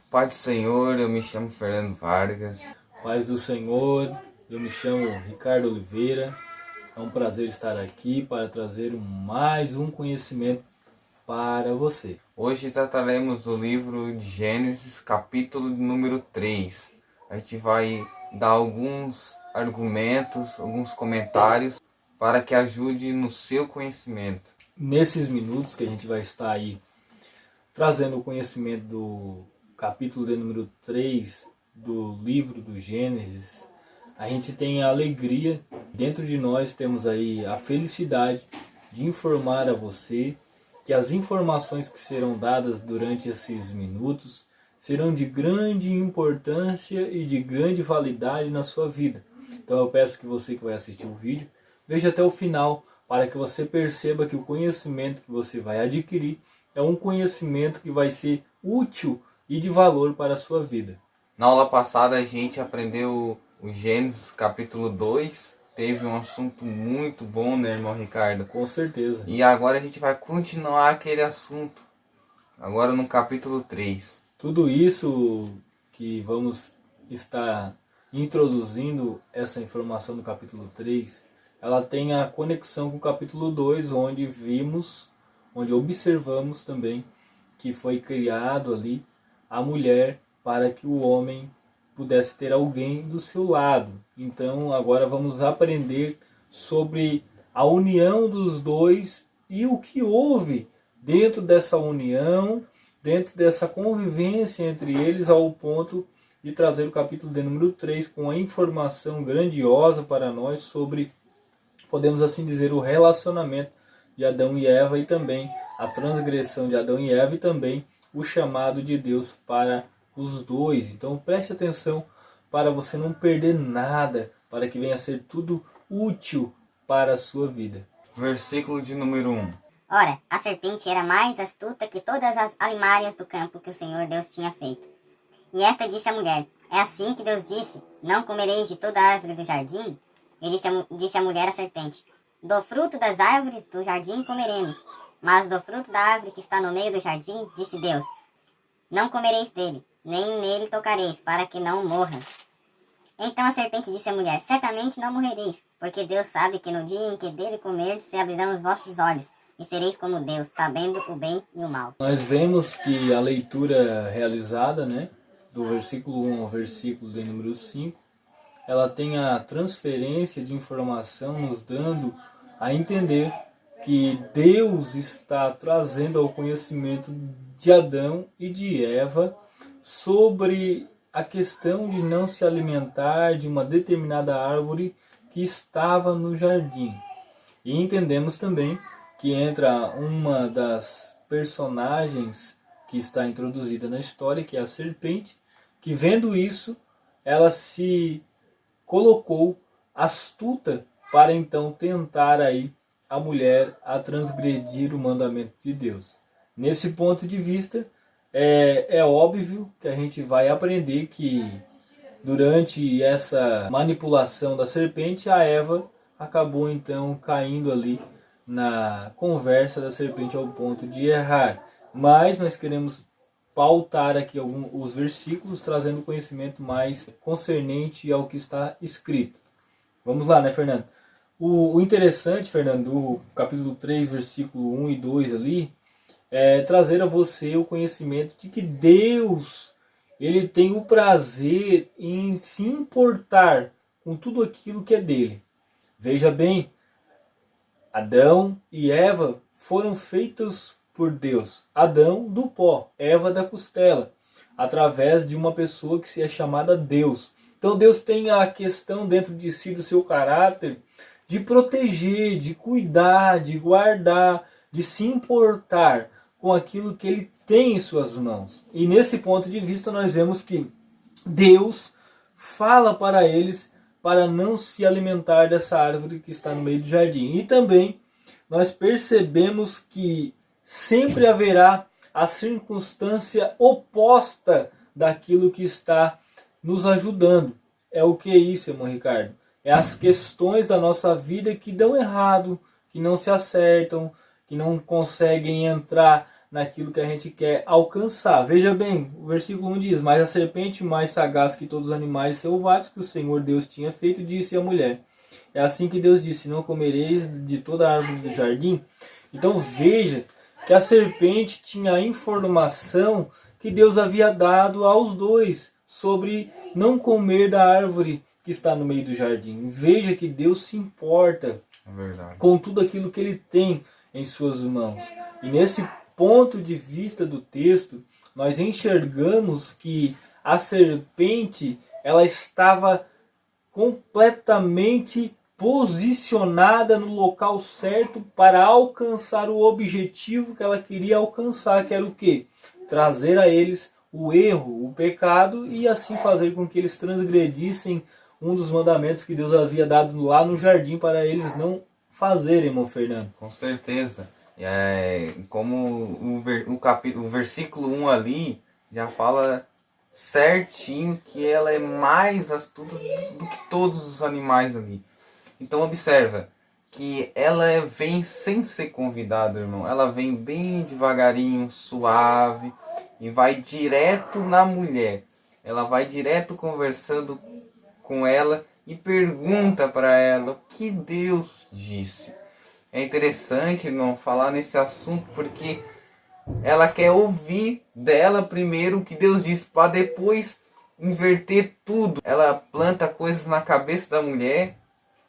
Pai do Senhor, eu me chamo Fernando Vargas. Paz do Senhor, eu me chamo Ricardo Oliveira. É um prazer estar aqui para trazer mais um conhecimento para você. Hoje trataremos do livro de Gênesis, capítulo número 3. A gente vai dar alguns argumentos, alguns comentários para que ajude no seu conhecimento. Nesses minutos que a gente vai estar aí trazendo o conhecimento do capítulo de número 3 do livro do Gênesis, a gente tem a alegria, dentro de nós temos aí a felicidade de informar a você que as informações que serão dadas durante esses minutos serão de grande importância e de grande validade na sua vida. Então eu peço que você que vai assistir o vídeo, veja até o final, para que você perceba que o conhecimento que você vai adquirir é um conhecimento que vai ser útil e de valor para a sua vida. Na aula passada a gente aprendeu o Gênesis capítulo 2, teve um assunto muito bom, né, irmão Ricardo? Com certeza. E agora a gente vai continuar aquele assunto, agora no capítulo 3. Tudo isso que vamos estar introduzindo essa informação do capítulo 3, ela tem a conexão com o capítulo 2, onde observamos também que foi criado ali a mulher para que o homem pudesse ter alguém do seu lado. Então agora vamos aprender sobre a união dos dois e o que houve dentro dessa união, dentro dessa convivência entre eles, ao ponto de trazer o capítulo de número 3 com a informação grandiosa para nós sobre, podemos assim dizer, o relacionamento de Adão e Eva e também a transgressão de Adão e Eva e também o chamado de Deus para os dois. Então preste atenção para você não perder nada, para que venha a ser tudo útil para a sua vida. Versículo de número 1. Ora, a serpente era mais astuta que todas as alimárias do campo que o Senhor Deus tinha feito. E esta disse à mulher: é assim que Deus disse, não comereis de toda árvore do jardim? E disse a mulher à serpente: do fruto das árvores do jardim comeremos, mas do fruto da árvore que está no meio do jardim, disse Deus, não comereis dele, nem nele tocareis, para que não morras. Então a serpente disse à mulher: certamente não morrereis, porque Deus sabe que no dia em que dele comerdes se abrirão os vossos olhos, e sereis como Deus, sabendo o bem e o mal. Nós vemos que a leitura realizada, do versículo 1 ao versículo de número 5, ela tem a transferência de informação nos dando a entender que Deus está trazendo ao conhecimento de Adão e de Eva sobre a questão de não se alimentar de uma determinada árvore que estava no jardim. E entendemos também que entra uma das personagens que está introduzida na história, que é a serpente, que vendo isso, ela se colocou astuta para então tentar aí a mulher a transgredir o mandamento de Deus. Nesse ponto de vista, é óbvio que a gente vai aprender que durante essa manipulação da serpente, a Eva acabou então caindo ali na conversa da serpente ao ponto de errar. Mas nós queremos pautar aqui os versículos trazendo conhecimento mais concernente ao que está escrito. Vamos lá, né, Fernando? O interessante, Fernando, do capítulo 3, versículo 1 e 2 ali, é trazer a você o conhecimento de que Deus, ele tem o prazer em se importar com tudo aquilo que é dele. Veja bem, Adão e Eva foram feitos por Deus. Adão do pó, Eva da costela, através de uma pessoa que se é chamada Deus. Então Deus tem a questão dentro de si, do seu caráter, de proteger, de cuidar, de guardar, de se importar com aquilo que ele tem em suas mãos. E nesse ponto de vista nós vemos que Deus fala para eles para não se alimentar dessa árvore que está no meio do jardim. E também nós percebemos que sempre haverá a circunstância oposta daquilo que está nos ajudando. É o que é isso, irmão Ricardo? É as questões da nossa vida que dão errado, que não se acertam, que não conseguem entrar naquilo que a gente quer alcançar. Veja bem, o versículo 1 diz: mas a serpente, mais sagaz que todos os animais selvagens que o Senhor Deus tinha feito, disse à mulher: é assim que Deus disse, não comereis de toda a árvore do jardim. Então veja que a serpente tinha a informação que Deus havia dado aos dois sobre não comer da árvore que está no meio do jardim. Veja que Deus se importa com tudo aquilo que Ele tem em suas mãos. E nesse ponto de vista do texto, nós enxergamos que a serpente, ela estava completamente posicionada no local certo para alcançar o objetivo que ela queria alcançar, que era o quê? Trazer a eles o erro, o pecado, e assim fazer com que eles transgredissem um dos mandamentos que Deus havia dado lá no jardim para eles não fazerem, irmão Fernando. Com certeza. Como o versículo 1 ali já fala certinho que ela é mais astuta do que todos os animais ali. Então observa que ela vem sem ser convidada, irmão. Ela vem bem devagarinho, suave, e vai direto na mulher. Ela vai direto conversando com ela e pergunta para ela o que Deus disse. É interessante, irmão, falar nesse assunto porque ela quer ouvir dela primeiro o que Deus disse, para depois inverter tudo. Ela planta coisas na cabeça da mulher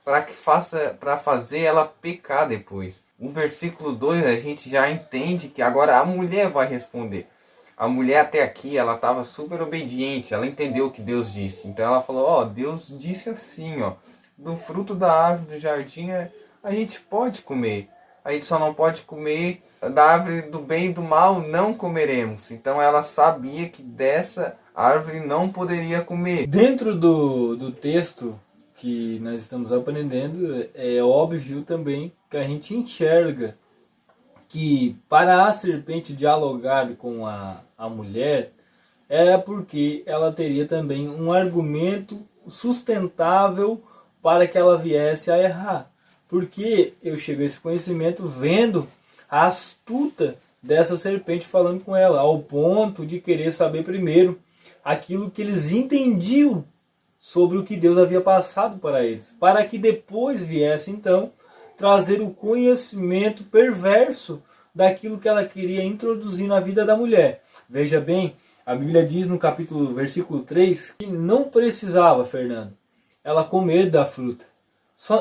para fazer ela pecar depois. O versículo 2 a gente já entende que agora a mulher vai responder. A mulher até aqui, ela estava super obediente, ela entendeu o que Deus disse. Então ela falou, Deus disse assim, do fruto da árvore do jardim a gente pode comer. A gente só não pode comer da árvore do bem e do mal, não comeremos. Então ela sabia que dessa árvore não poderia comer. Dentro do texto que nós estamos aprendendo, é óbvio também que a gente enxerga que para a serpente dialogar com a mulher, era porque ela teria também um argumento sustentável para que ela viesse a errar. Porque eu chego a esse conhecimento vendo a astuta dessa serpente falando com ela, ao ponto de querer saber primeiro aquilo que eles entendiam sobre o que Deus havia passado para eles, para que depois viesse então trazer o conhecimento perverso daquilo que ela queria introduzir na vida da mulher. Veja bem, a Bíblia diz no versículo 3, que não precisava, Fernando, ela comer da fruta.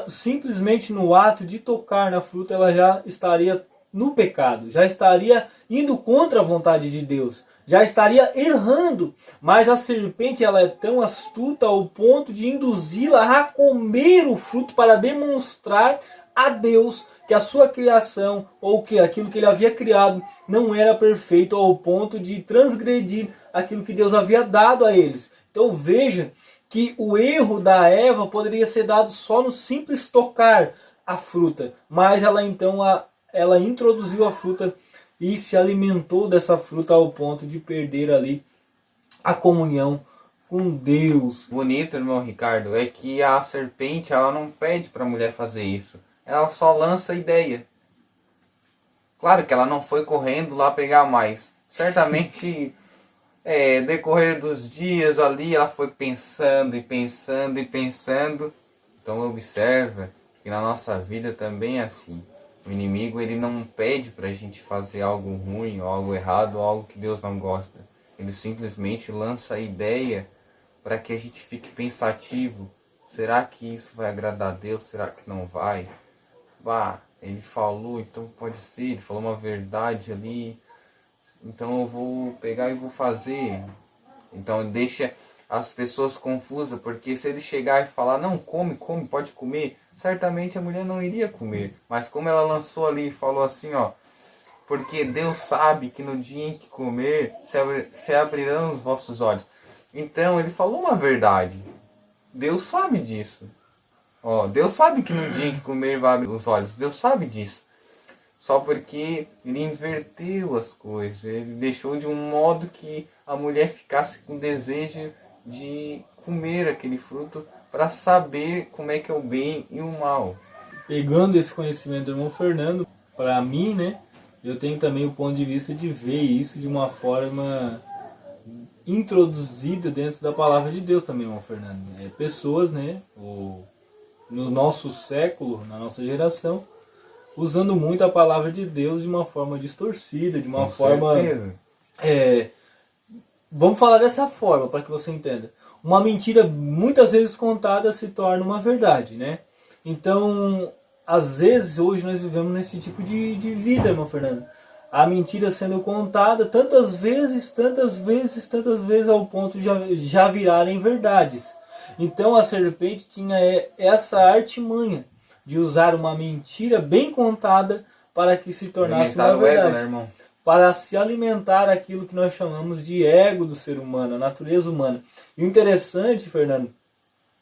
Simplesmente no ato de tocar na fruta, ela já estaria no pecado, já estaria indo contra a vontade de Deus, já estaria errando. Mas a serpente, ela é tão astuta ao ponto de induzi-la a comer o fruto para demonstrar a Deus que a sua criação, ou que aquilo que ele havia criado, não era perfeito ao ponto de transgredir aquilo que Deus havia dado a eles. Então veja que o erro da Eva poderia ser dado só no simples tocar a fruta, mas ela introduziu a fruta e se alimentou dessa fruta ao ponto de perder ali a comunhão com Deus. Bonito, irmão Ricardo, é que a serpente, ela não pede para a mulher fazer isso. Ela só lança ideia. Claro que ela não foi correndo lá pegar mais. Certamente, decorrer dos dias ali, ela foi pensando e pensando e pensando. Então observa que na nossa vida também é assim. O inimigo, ele não pede para a gente fazer algo ruim, ou algo errado, ou algo que Deus não gosta. Ele simplesmente lança a ideia para que a gente fique pensativo. Será que isso vai agradar a Deus? Será que não vai? Ele falou, então pode ser, ele falou uma verdade ali, então eu vou pegar e vou fazer. Então deixa as pessoas confusas, porque se ele chegar e falar, não, come, pode comer, certamente a mulher não iria comer. Mas como ela lançou ali e falou assim, porque Deus sabe que no dia em que comer, se abrirão os vossos olhos. Então ele falou uma verdade, Deus sabe disso. Deus sabe que no dia em que comer vai abrir os olhos. Deus sabe disso. Só porque ele inverteu as coisas. Ele deixou de um modo que a mulher ficasse com desejo de comer aquele fruto para saber como é que é o bem e o mal. Pegando esse conhecimento do irmão Fernando, para mim, eu tenho também o ponto de vista de ver isso de uma forma introduzida dentro da palavra de Deus também, irmão Fernando. Pessoas, né, no nosso século, na nossa geração, usando muito a palavra de Deus de uma forma distorcida, de uma Com forma... certeza. Vamos falar dessa forma, para que você entenda. Uma mentira muitas vezes contada se torna uma verdade, né? Então, às vezes, hoje nós vivemos nesse tipo de vida, irmão Fernando. A mentira sendo contada tantas vezes, ao ponto de já virarem verdades. Então a serpente tinha essa artimanha de usar uma mentira bem contada para que se tornasse uma verdade. Ego, né, irmão? Para se alimentar aquilo que nós chamamos de ego do ser humano, a natureza humana. E o interessante, Fernando,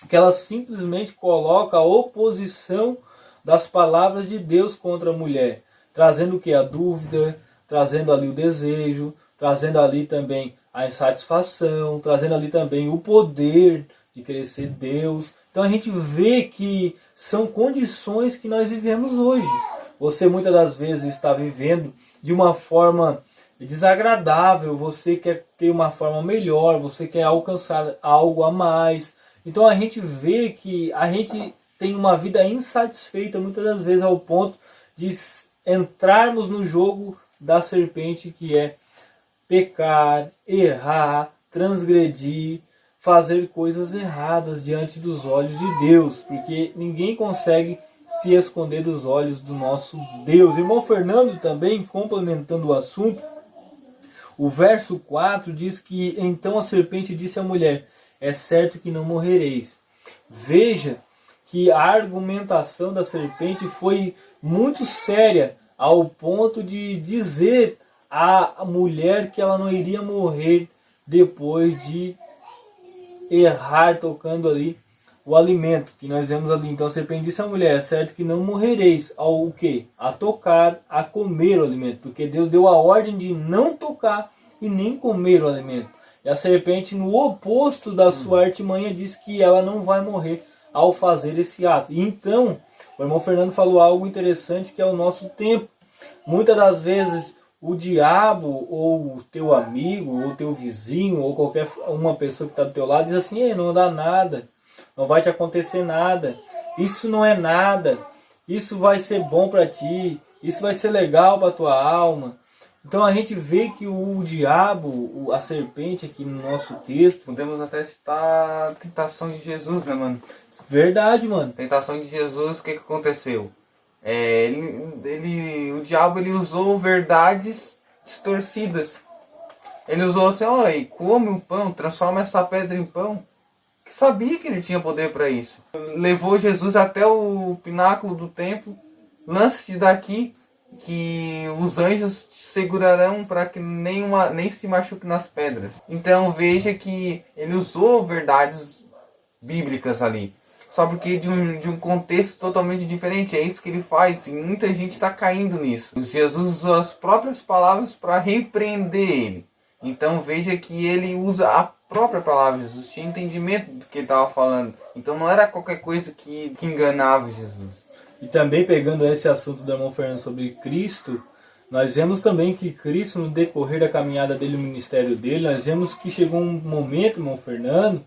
é que ela simplesmente coloca a oposição das palavras de Deus contra a mulher, trazendo o que? A dúvida, trazendo ali o desejo, trazendo ali também a insatisfação, trazendo ali também o poder de querer ser Deus. Então a gente vê que são condições que nós vivemos hoje. Você muitas das vezes está vivendo de uma forma desagradável, você quer ter uma forma melhor, você quer alcançar algo a mais. Então a gente vê que a gente tem uma vida insatisfeita muitas das vezes ao ponto de entrarmos no jogo da serpente, que é pecar, errar, transgredir, fazer coisas erradas diante dos olhos de Deus, porque ninguém consegue se esconder dos olhos do nosso Deus. Irmão Fernando também, complementando o assunto, o verso 4 diz que então a serpente disse à mulher: é certo que não morrereis. Veja que a argumentação da serpente foi muito séria, ao ponto de dizer à mulher que ela não iria morrer depois de errar tocando ali o alimento que nós vemos ali. Então a serpente disse à mulher: é certo que não morrereis ao quê? A tocar, a comer o alimento, porque Deus deu a ordem de não tocar e nem comer o alimento. E a serpente, no oposto da sua artimanha, diz que ela não vai morrer ao fazer esse ato. E então, o irmão Fernando falou algo interessante, que é o nosso tempo. Muitas das vezes o diabo, ou o teu amigo, ou o teu vizinho, ou qualquer uma pessoa que está do teu lado, diz assim: ei, não dá nada, não vai te acontecer nada, isso não é nada, isso vai ser bom para ti, isso vai ser legal para tua alma. Então a gente vê que o diabo, a serpente aqui no nosso texto... Podemos até citar a tentação de Jesus, né, mano? Verdade, mano. Tentação de Jesus, o que aconteceu? O diabo ele usou verdades distorcidas. Ele usou assim: olha, come o pão, transforma essa pedra em pão. Que sabia que ele tinha poder para isso. Levou Jesus até o pináculo do templo. Lance-te daqui, que os anjos te segurarão para que nem se machuque nas pedras. Então veja que ele usou verdades bíblicas ali, só porque de um contexto totalmente diferente. É isso que ele faz, e muita gente está caindo nisso. Jesus usou as próprias palavras para repreender ele. Então veja que ele usa a própria palavra. Jesus tinha entendimento do que ele estava falando. Então não era qualquer coisa que enganava Jesus. E também pegando esse assunto do irmão Fernando sobre Cristo, nós vemos também que Cristo, no decorrer da caminhada dele, o ministério dele, nós vemos que chegou um momento, irmão Fernando,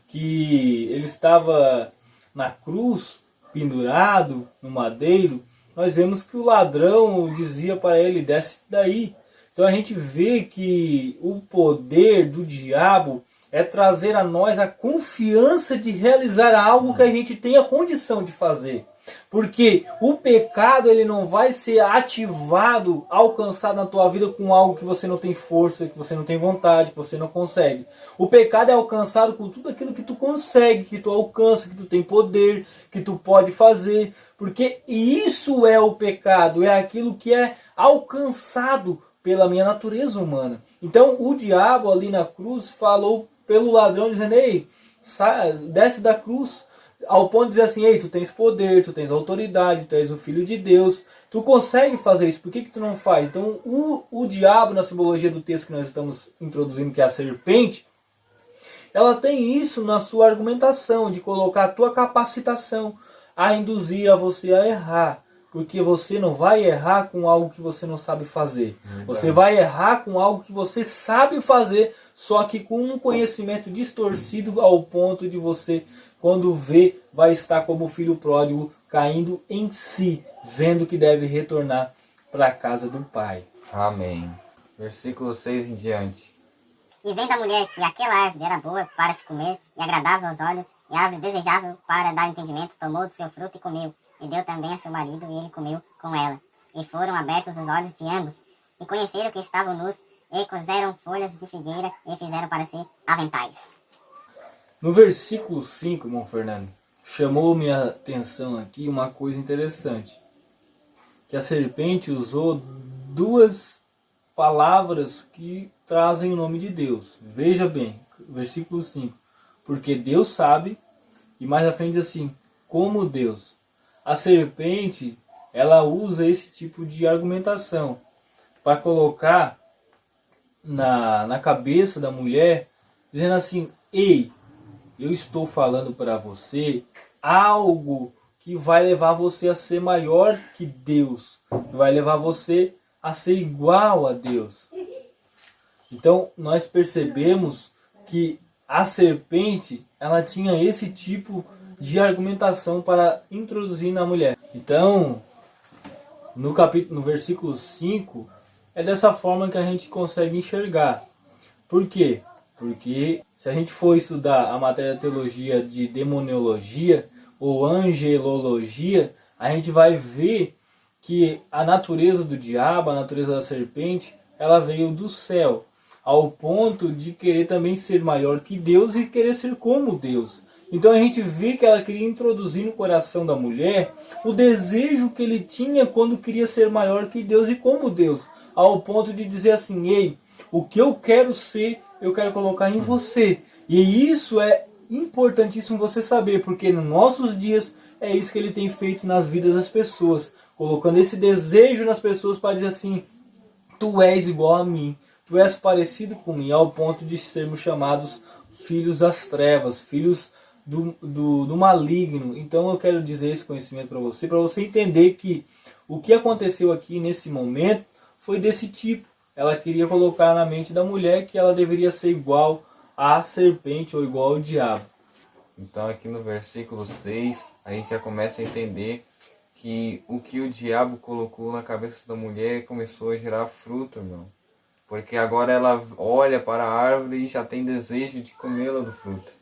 que ele estava na cruz, pendurado no madeiro. Nós vemos que o ladrão dizia para ele: desce daí. Então a gente vê que o poder do diabo é trazer a nós a confiança de realizar algo que a gente tem a condição de fazer. Porque o pecado ele não vai ser ativado, alcançado na tua vida com algo que você não tem força, que você não tem vontade, que você não consegue. O pecado é alcançado com tudo aquilo que tu consegue, que tu alcança, que tu tem poder, que tu pode fazer. Porque isso é o pecado, é aquilo que é alcançado pela minha natureza humana. Então o diabo ali na cruz falou pelo ladrão dizendo: ei, desce da cruz. Ao ponto de dizer assim: ei, tu tens poder, tu tens autoridade, tu és o Filho de Deus, tu consegue fazer isso, por que tu não faz? Então o diabo, na simbologia do texto que nós estamos introduzindo, que é a serpente, ela tem isso na sua argumentação, de colocar a tua capacitação a induzir a você a errar, Porque você não vai errar com algo que você não sabe fazer. Você vai errar com algo que você sabe fazer, só que com um conhecimento distorcido ao ponto de você, quando vê, vai estar como o filho pródigo caindo em si, vendo que deve retornar para a casa do pai. Amém. Versículo 6 em diante. E vendo a mulher que aquela árvore era boa para se comer, e agradável aos olhos, e árvore desejável para dar entendimento, tomou do seu fruto e comeu, e deu também a seu marido, e ele comeu com ela. E foram abertos os olhos de ambos, e conheceram que estavam nus, e cozeram folhas de figueira, e fizeram para si aventais. No versículo 5, irmão Fernando, chamou minha atenção aqui uma coisa interessante. Que a serpente usou duas palavras que trazem o nome de Deus. Veja bem, versículo 5. Porque Deus sabe, e mais à frente diz assim, como Deus. A serpente, ela usa esse tipo de argumentação para colocar na cabeça da mulher, dizendo assim, ei, eu estou falando para você algo que vai levar você a ser maior que Deus, que vai levar você a ser igual a Deus. Então nós percebemos que a serpente, ela tinha esse tipo de argumentação para introduzir na mulher. Então, no versículo 5, é dessa forma que a gente consegue enxergar. Por quê? Porque se a gente for estudar a matéria de teologia de demoniologia ou angelologia, a gente vai ver que a natureza do diabo, a natureza da serpente, ela veio do céu, ao ponto de querer também ser maior que Deus e querer ser como Deus. Então a gente vê que ela queria introduzir no coração da mulher o desejo que ele tinha quando queria ser maior que Deus e como Deus, ao ponto de dizer assim, ei, o que eu quero ser, eu quero colocar em você. E isso é importantíssimo você saber, porque nos nossos dias é isso que ele tem feito nas vidas das pessoas, colocando esse desejo nas pessoas para dizer assim, tu és igual a mim, tu és parecido com mim, ao ponto de sermos chamados filhos das trevas, filhos do maligno. Então eu quero dizer esse conhecimento para você entender que o que aconteceu aqui nesse momento foi desse tipo. Ela queria colocar na mente da mulher que ela deveria ser igual à serpente ou igual ao diabo. Então aqui no versículo 6, a gente já começa a entender que o diabo colocou na cabeça da mulher começou a gerar fruto, irmão. Porque agora ela olha para a árvore e já tem desejo de comê-la do fruto.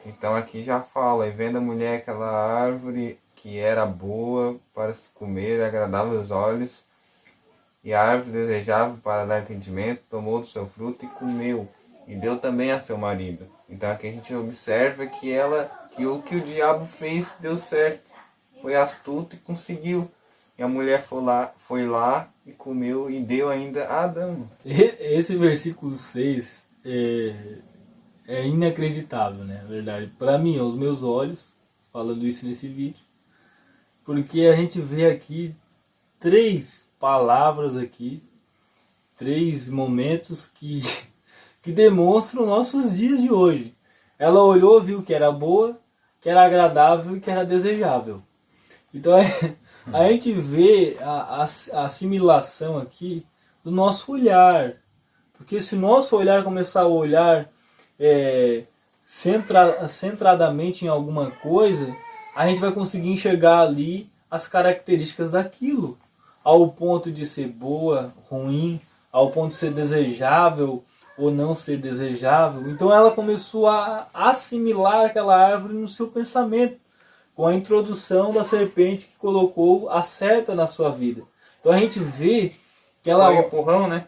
Então aqui já fala, e vendo a mulher aquela árvore que era boa para se comer, agradável aos olhos, e a árvore desejável para dar entendimento, tomou do seu fruto e comeu, e deu também a seu marido. Então aqui a gente observa que o que o diabo fez deu certo. Foi astuto e conseguiu. E a mulher foi lá e comeu e deu ainda a Adão. Esse versículo 6 é inacreditável, né? Na verdade, para mim, aos meus olhos, falando isso nesse vídeo, porque a gente vê aqui 3 palavras aqui, 3 momentos que demonstram nossos dias de hoje. Ela olhou, viu que era boa, que era agradável e que era desejável. Então a gente vê a assimilação aqui do nosso olhar. Porque se o nosso olhar começar a olhar centradamente em alguma coisa, a gente vai conseguir enxergar ali as características daquilo. Ao ponto de ser boa, ruim, ao ponto de ser desejável ou não ser desejável. Então ela começou a assimilar aquela árvore no seu pensamento, com a introdução da serpente que colocou a seta na sua vida. Então a gente vê que ela... Foi um empurrão, né?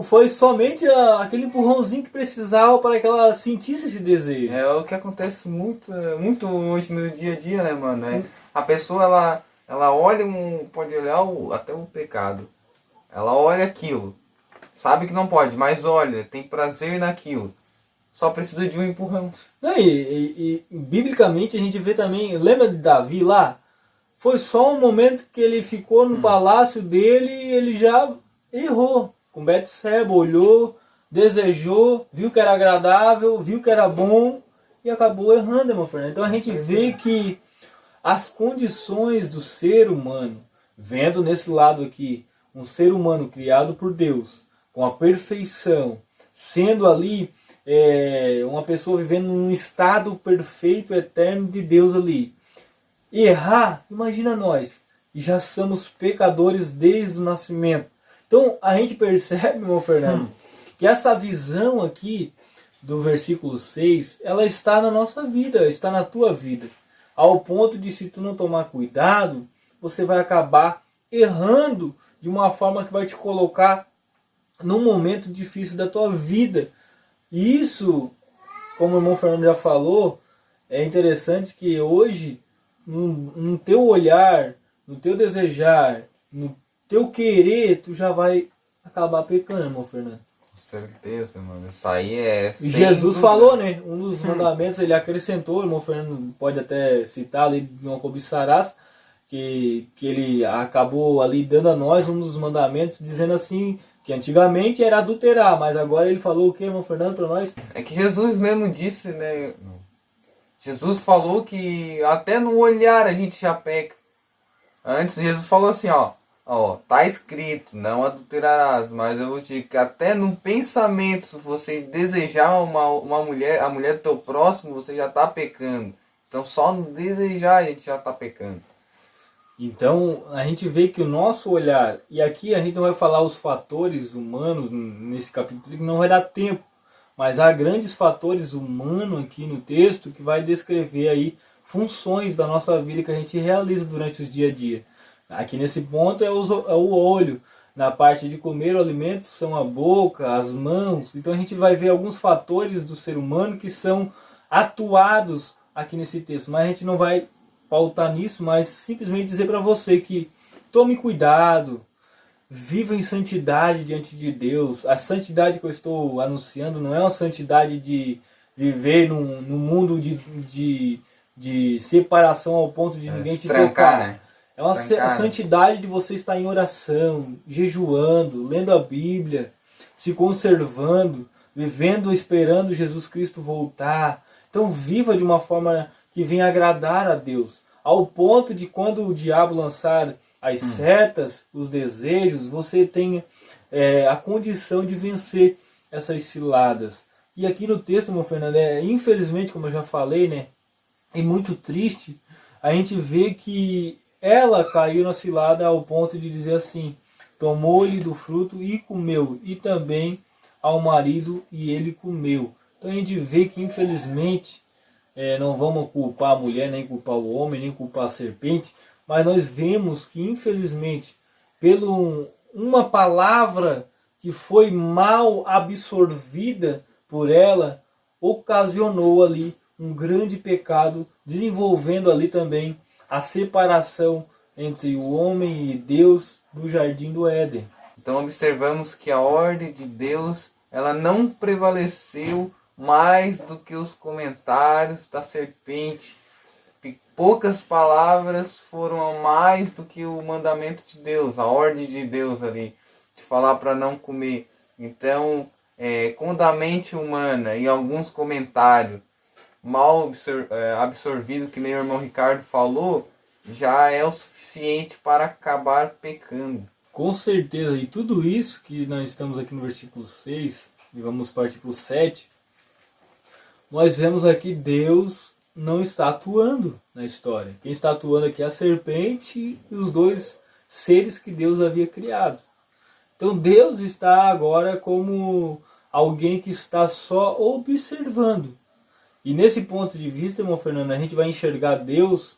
Foi somente aquele empurrãozinho que precisava para que ela sentisse esse desejo. É o que acontece muito hoje no dia a dia, né, mano? A pessoa, ela olha, pode olhar até o pecado. Ela olha aquilo. Sabe que não pode, mas olha, tem prazer naquilo. Só precisa de um empurrão. E biblicamente a gente vê também, lembra de Davi lá? Foi só um momento que ele ficou no palácio dele e ele já errou. Com Betseba, olhou, desejou, viu que era agradável, viu que era bom e acabou errando, meu Fernando. Então a gente vê que as condições do ser humano, Vendo nesse lado aqui um ser humano criado por Deus, com a perfeição, sendo ali uma pessoa vivendo num estado perfeito, eterno de Deus ali. Errar, imagina nós, que já somos pecadores desde o nascimento. Então a gente percebe, meu Fernando, que essa visão aqui do versículo 6, ela está na nossa vida, está na tua vida. Ao ponto de, se tu não tomar cuidado, você vai acabar errando de uma forma que vai te colocar num momento difícil da tua vida. E isso, como o irmão Fernando já falou, é interessante que hoje, no teu olhar, no teu desejar, no teu querer, tu já vai acabar pecando, irmão Fernando. Com certeza, mano. Isso aí é... E Jesus falou, né? Um dos mandamentos, ele acrescentou, o irmão Fernando pode até citar ali, não cobiçarás, que ele acabou ali dando a nós um dos mandamentos, dizendo assim, que antigamente era adulterar, mas agora ele falou o que, irmão Fernando, para nós? É que Jesus mesmo disse, né? Jesus falou que até no olhar a gente já peca. Antes Jesus falou assim, ó, tá escrito, não adulterarás, mas eu vou te dizer que até no pensamento, se você desejar uma mulher, a mulher do teu próximo, você já tá pecando. Então só no desejar a gente já tá pecando. Então a gente vê que o nosso olhar, e aqui a gente não vai falar os fatores humanos nesse capítulo, que não vai dar tempo, mas há grandes fatores humanos aqui no texto que vai descrever aí funções da nossa vida que a gente realiza durante os dia a dia. Aqui nesse ponto é o olho, na parte de comer o alimento são a boca, as mãos. Então a gente vai ver alguns fatores do ser humano que são atuados aqui nesse texto, mas a gente não vai pautar nisso, mas simplesmente dizer para você que tome cuidado, viva em santidade diante de Deus. A santidade que eu estou anunciando não é uma santidade de viver num mundo de separação ao ponto de ninguém te tocar. Né? É uma santidade de você estar em oração, jejuando, lendo a Bíblia, se conservando, vivendo, esperando Jesus Cristo voltar. Então viva de uma forma que venha agradar a Deus, ao ponto de quando o diabo lançar as setas, os desejos, você tenha a condição de vencer essas ciladas. E aqui no texto, meu Fernando, infelizmente, como eu já falei, né, é muito triste, a gente vê que ela caiu na cilada ao ponto de dizer assim, tomou-lhe do fruto e comeu, e também ao marido e ele comeu. Então a gente vê que infelizmente, não vamos culpar a mulher, nem culpar o homem, nem culpar a serpente, mas nós vemos que infelizmente, pelo uma palavra que foi mal absorvida por ela, ocasionou ali um grande pecado, desenvolvendo ali também a separação entre o homem e Deus do jardim do Éden. Então observamos que a ordem de Deus, ela não prevaleceu mais do que os comentários da serpente. Poucas palavras foram a mais do que o mandamento de Deus, a ordem de Deus ali, de falar para não comer. Então, quando a mente humana e alguns comentários mal absorvidos, que nem o irmão Ricardo falou, já é o suficiente para acabar pecando. Com certeza, e tudo isso que nós estamos aqui no versículo 6, e vamos partir para o 7, nós vemos aqui Deus não está atuando na história. Quem está atuando aqui é a serpente e os dois seres que Deus havia criado. Então Deus está agora como alguém que está só observando. E nesse ponto de vista, irmão Fernando, a gente vai enxergar Deus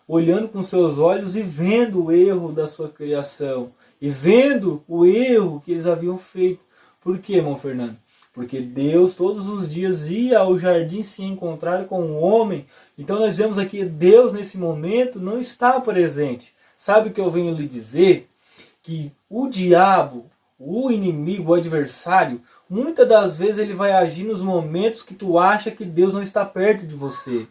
olhando com seus olhos e vendo o erro da sua criação. E vendo o erro que eles haviam feito. Por quê, irmão Fernando? Porque Deus todos os dias ia ao jardim se encontrar com o homem. Então nós vemos aqui, Deus nesse momento não está presente. Sabe o que eu venho lhe dizer? Que o diabo, o inimigo, o adversário, muitas das vezes ele vai agir nos momentos que tu acha que Deus não está perto de você.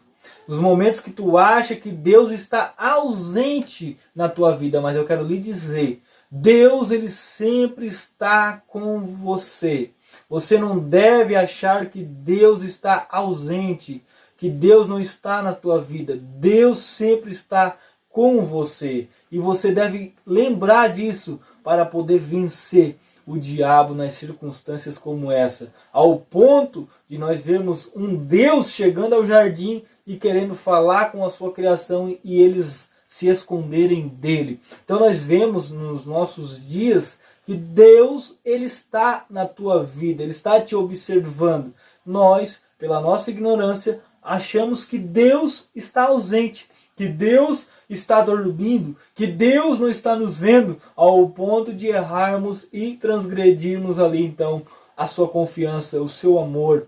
Nos momentos que tu acha que Deus está ausente na tua vida. Mas eu quero lhe dizer, Deus ele sempre está com você. Você não deve achar que Deus está ausente, que Deus não está na tua vida. Deus sempre está com você. E você deve lembrar disso para poder vencer o diabo nas circunstâncias como essa, ao ponto de nós vermos um Deus chegando ao jardim e querendo falar com a sua criação e eles se esconderem dele. Então nós vemos nos nossos dias que Deus, ele está na tua vida, ele está te observando. Nós, pela nossa ignorância, achamos que Deus está ausente, que Deus está dormindo, que Deus não está nos vendo, ao ponto de errarmos e transgredirmos ali então a sua confiança, o seu amor,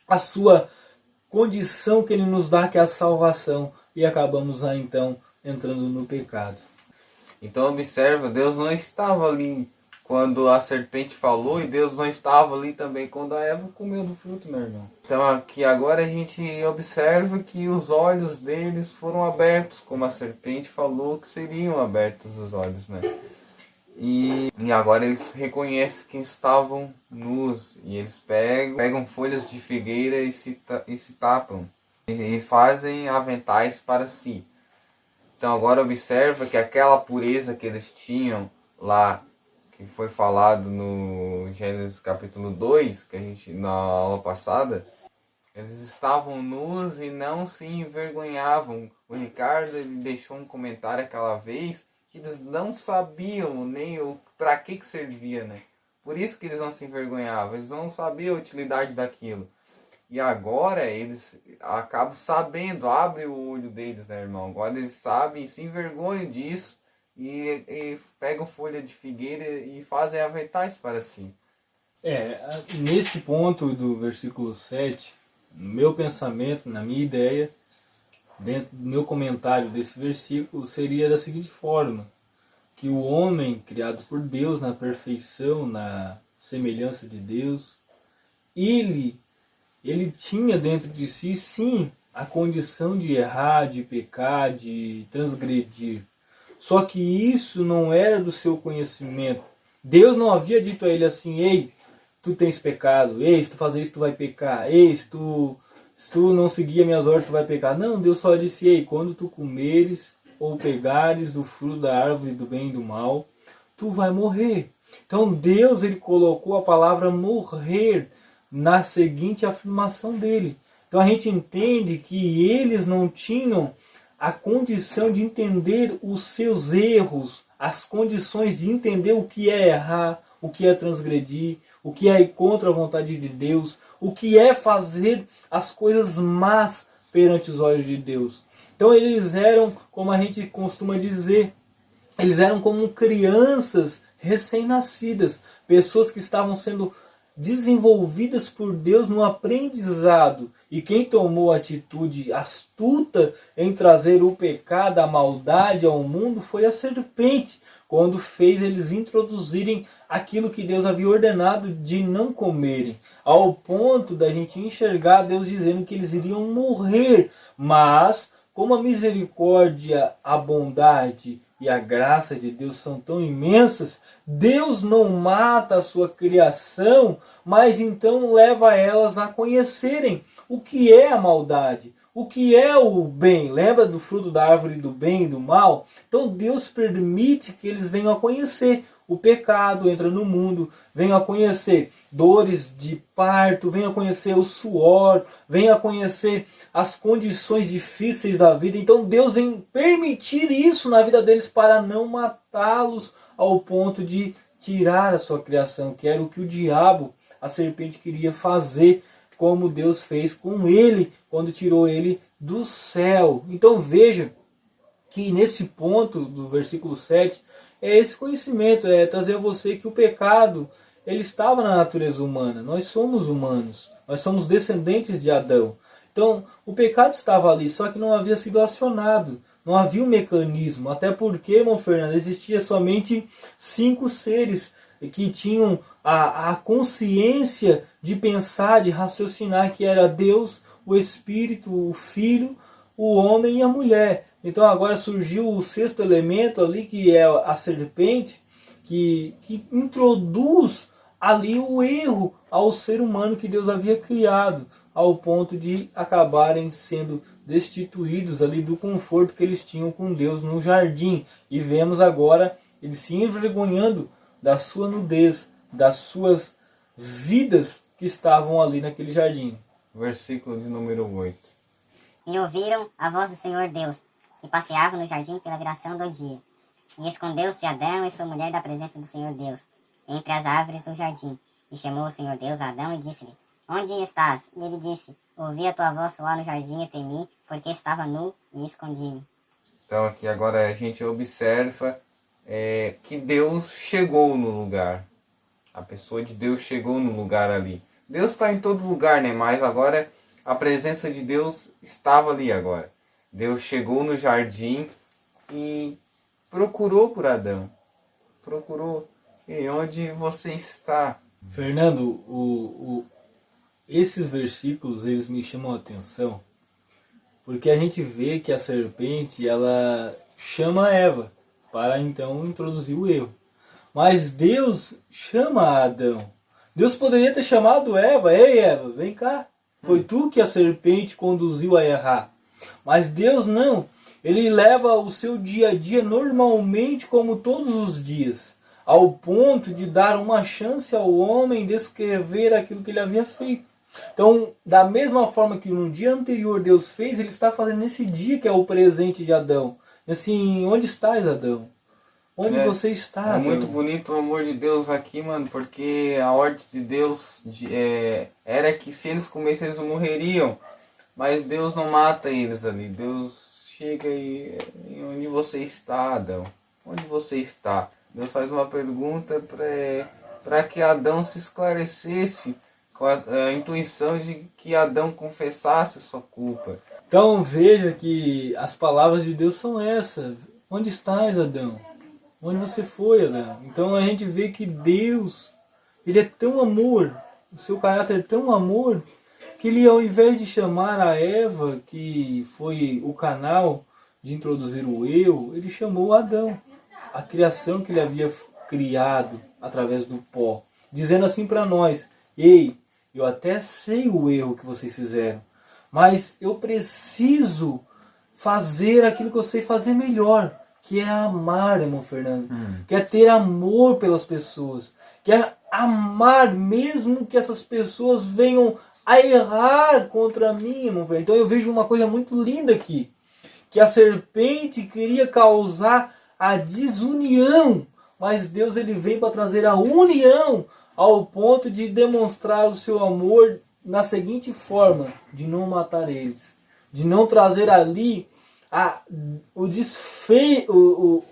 a sua condição que ele nos dá, que é a salvação, e acabamos lá então entrando no pecado. Então observa, Deus não estava ali quando a serpente falou, e Deus não estava ali também quando a Eva comeu do fruto, meu irmão. Então aqui agora a gente observa que os olhos deles foram abertos, como a serpente falou que seriam abertos os olhos, né? E agora eles reconhecem que estavam nus, e eles pegam folhas de figueira e se tapam, e fazem aventais para si. Então agora observa que aquela pureza que eles tinham lá, que foi falado no Gênesis capítulo 2, que a gente na aula passada, eles estavam nus e não se envergonhavam. O Ricardo ele deixou um comentário aquela vez que eles não sabiam nem para que servia, né? Por isso que eles não se envergonhavam, eles não sabiam a utilidade daquilo. E agora eles acabam sabendo, abre o olho deles, né, irmão? Agora eles sabem e se envergonham disso e pegam folha de figueira e fazem aventais para si. Nesse ponto do versículo 7, no meu pensamento, na minha ideia, dentro do meu comentário desse versículo, seria da seguinte forma: que o homem, criado por Deus na perfeição, na semelhança de Deus, ele tinha dentro de si, sim, a condição de errar, de pecar, de transgredir. Só que isso não era do seu conhecimento. Deus não havia dito a ele assim: ei, tu tens pecado, ei, se tu fazer isso tu vai pecar, ei, se tu não seguir as minhas ordens tu vai pecar. Não, Deus só disse: ei, quando tu comeres ou pegares do fruto da árvore do bem e do mal, tu vai morrer. Então Deus, ele colocou a palavra morrer na seguinte afirmação dele. Então a gente entende que eles não tinham a condição de entender os seus erros, as condições de entender o que é errar, o que é transgredir, o que é ir contra a vontade de Deus, o que é fazer as coisas más perante os olhos de Deus. Então eles eram, como a gente costuma dizer, eles eram como crianças recém-nascidas, pessoas que estavam sendo desenvolvidas por Deus no aprendizado. E quem tomou a atitude astuta em trazer o pecado, a maldade ao mundo foi a serpente, quando fez eles introduzirem aquilo que Deus havia ordenado de não comerem, ao ponto da gente enxergar Deus dizendo que eles iriam morrer. Mas como a misericórdia, a bondade e a graça de Deus são tão imensas, Deus não mata a sua criação, mas então leva elas a conhecerem o que é a maldade, o que é o bem. Lembra do fruto da árvore do bem e do mal? Então Deus permite que eles venham a conhecer o pecado, entra no mundo, venham a conhecer dores de parto, venham a conhecer o suor, venham a conhecer as condições difíceis da vida. Então Deus vem permitir isso na vida deles para não matá-los ao ponto de tirar a sua criação, que era o que o diabo, a serpente, queria fazer, como Deus fez com ele, quando tirou ele do céu. Então veja que nesse ponto do versículo 7, é esse conhecimento, é trazer a você que o pecado, ele estava na natureza humana. Nós somos humanos, nós somos descendentes de Adão. Então o pecado estava ali, só que não havia sido acionado, não havia um mecanismo. Até porque, irmão Fernando, existia somente 5 seres que tinham a consciência de pensar, de raciocinar, que era Deus, o Espírito, o Filho, o homem e a mulher. Então agora surgiu o 6º elemento ali, que é a serpente, que introduz ali o erro ao ser humano que Deus havia criado, ao ponto de acabarem sendo destituídos ali do conforto que eles tinham com Deus no jardim. E vemos agora eles se envergonhando da sua nudez, das suas vidas que estavam ali naquele jardim. Versículo de número 8. E ouviram a voz do Senhor Deus, que passeava no jardim pela viração do dia. E escondeu-se Adão e sua mulher da presença do Senhor Deus, entre as árvores do jardim. E chamou o Senhor Deus a Adão e disse-lhe: Onde estás? E ele disse: Ouvi a tua voz soar no jardim e temi, porque estava nu e escondi-me. Então aqui agora a gente observa que Deus chegou no lugar. A pessoa de Deus chegou no lugar ali. Deus está em todo lugar, né? Mas agora a presença de Deus estava ali agora. Deus chegou no jardim e procurou por Adão. Procurou. E onde você está? Fernando, esses versículos eles me chamam a atenção porque a gente vê que a serpente ela chama Eva para então introduzir o erro. Mas Deus chama Adão. Deus poderia ter chamado Eva: Ei Eva, vem cá. Foi tu que a serpente conduziu a errar. Mas Deus não. Ele leva o seu dia a dia normalmente como todos os dias, ao ponto de dar uma chance ao homem descrever aquilo que ele havia feito. Então, da mesma forma que no dia anterior Deus fez, ele está fazendo nesse dia que é o presente de Adão. Assim, onde estás, Adão? Onde você está, É Adão? muito bonito o amor de Deus aqui, mano, porque a ordem de Deus era que se eles comessem, eles morreriam. Mas Deus não mata eles ali. Deus chega e onde você está, Adão? Onde você está? Deus faz uma pergunta para que Adão se esclarecesse com a intuição de que Adão confessasse a sua culpa. Então veja que as palavras de Deus são essas. Onde estás, Adão? Onde você foi, Adão? Então a gente vê que Deus, ele é tão amor, o seu caráter é tão amor, que ele, ao invés de chamar a Eva, que foi o canal de introduzir o eu, ele chamou Adão, a criação que ele havia criado através do pó, dizendo assim para nós: ei, eu até sei o erro que vocês fizeram, mas eu preciso fazer aquilo que eu sei fazer melhor, que é amar, irmão Fernando, que é ter amor pelas pessoas, que é amar mesmo que essas pessoas venham a errar contra mim, irmão Fernando. Então eu vejo uma coisa muito linda aqui, que a serpente queria causar a desunião, mas Deus ele vem para trazer a união, ao ponto de demonstrar o seu amor na seguinte forma: de não matar eles, de não trazer ali o desfeio,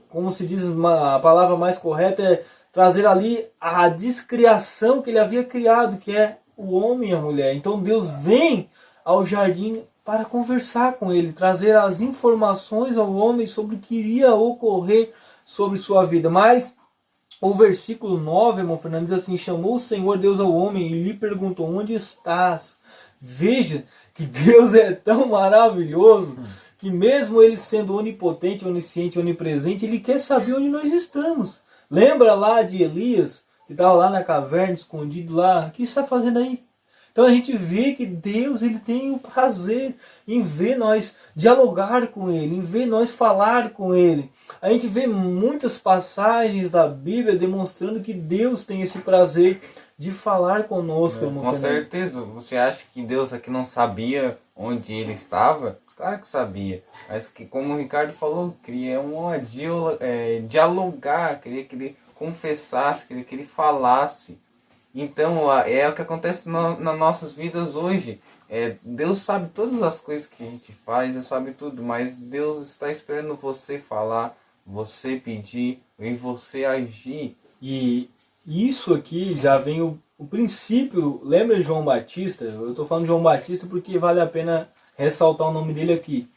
como se diz, a palavra mais correta é trazer ali a descriação que ele havia criado, que é o homem e a mulher. Então Deus vem ao jardim para conversar com ele, trazer as informações ao homem sobre o que iria ocorrer sobre sua vida. Mas o versículo 9, irmão Fernando, diz assim: chamou o Senhor Deus ao homem e lhe perguntou: onde estás? Veja que Deus é tão maravilhoso que mesmo ele sendo onipotente, onisciente, onipresente, ele quer saber onde nós estamos. Lembra lá de Elias, que estava lá na caverna, escondido lá? O que está fazendo aí? Então a gente vê que Deus ele tem o prazer em ver nós dialogar com Ele, em ver nós falar com Ele. A gente vê muitas passagens da Bíblia demonstrando que Deus tem esse prazer de falar conosco, irmão Com Fernando. certeza. Você acha que Deus aqui não sabia onde ele estava? Claro que sabia. Mas que, como o Ricardo falou, queria dialogar, queria que ele confessasse, queria que ele falasse. Então é o que acontece nas nossas vidas hoje. Deus sabe todas as coisas que a gente faz, Deus sabe tudo, mas Deus está esperando você falar, você pedir e você agir. E isso aqui já vem o princípio. Lembra de João Batista? Eu estou falando de João Batista porque vale a pena ressaltar o nome dele aqui.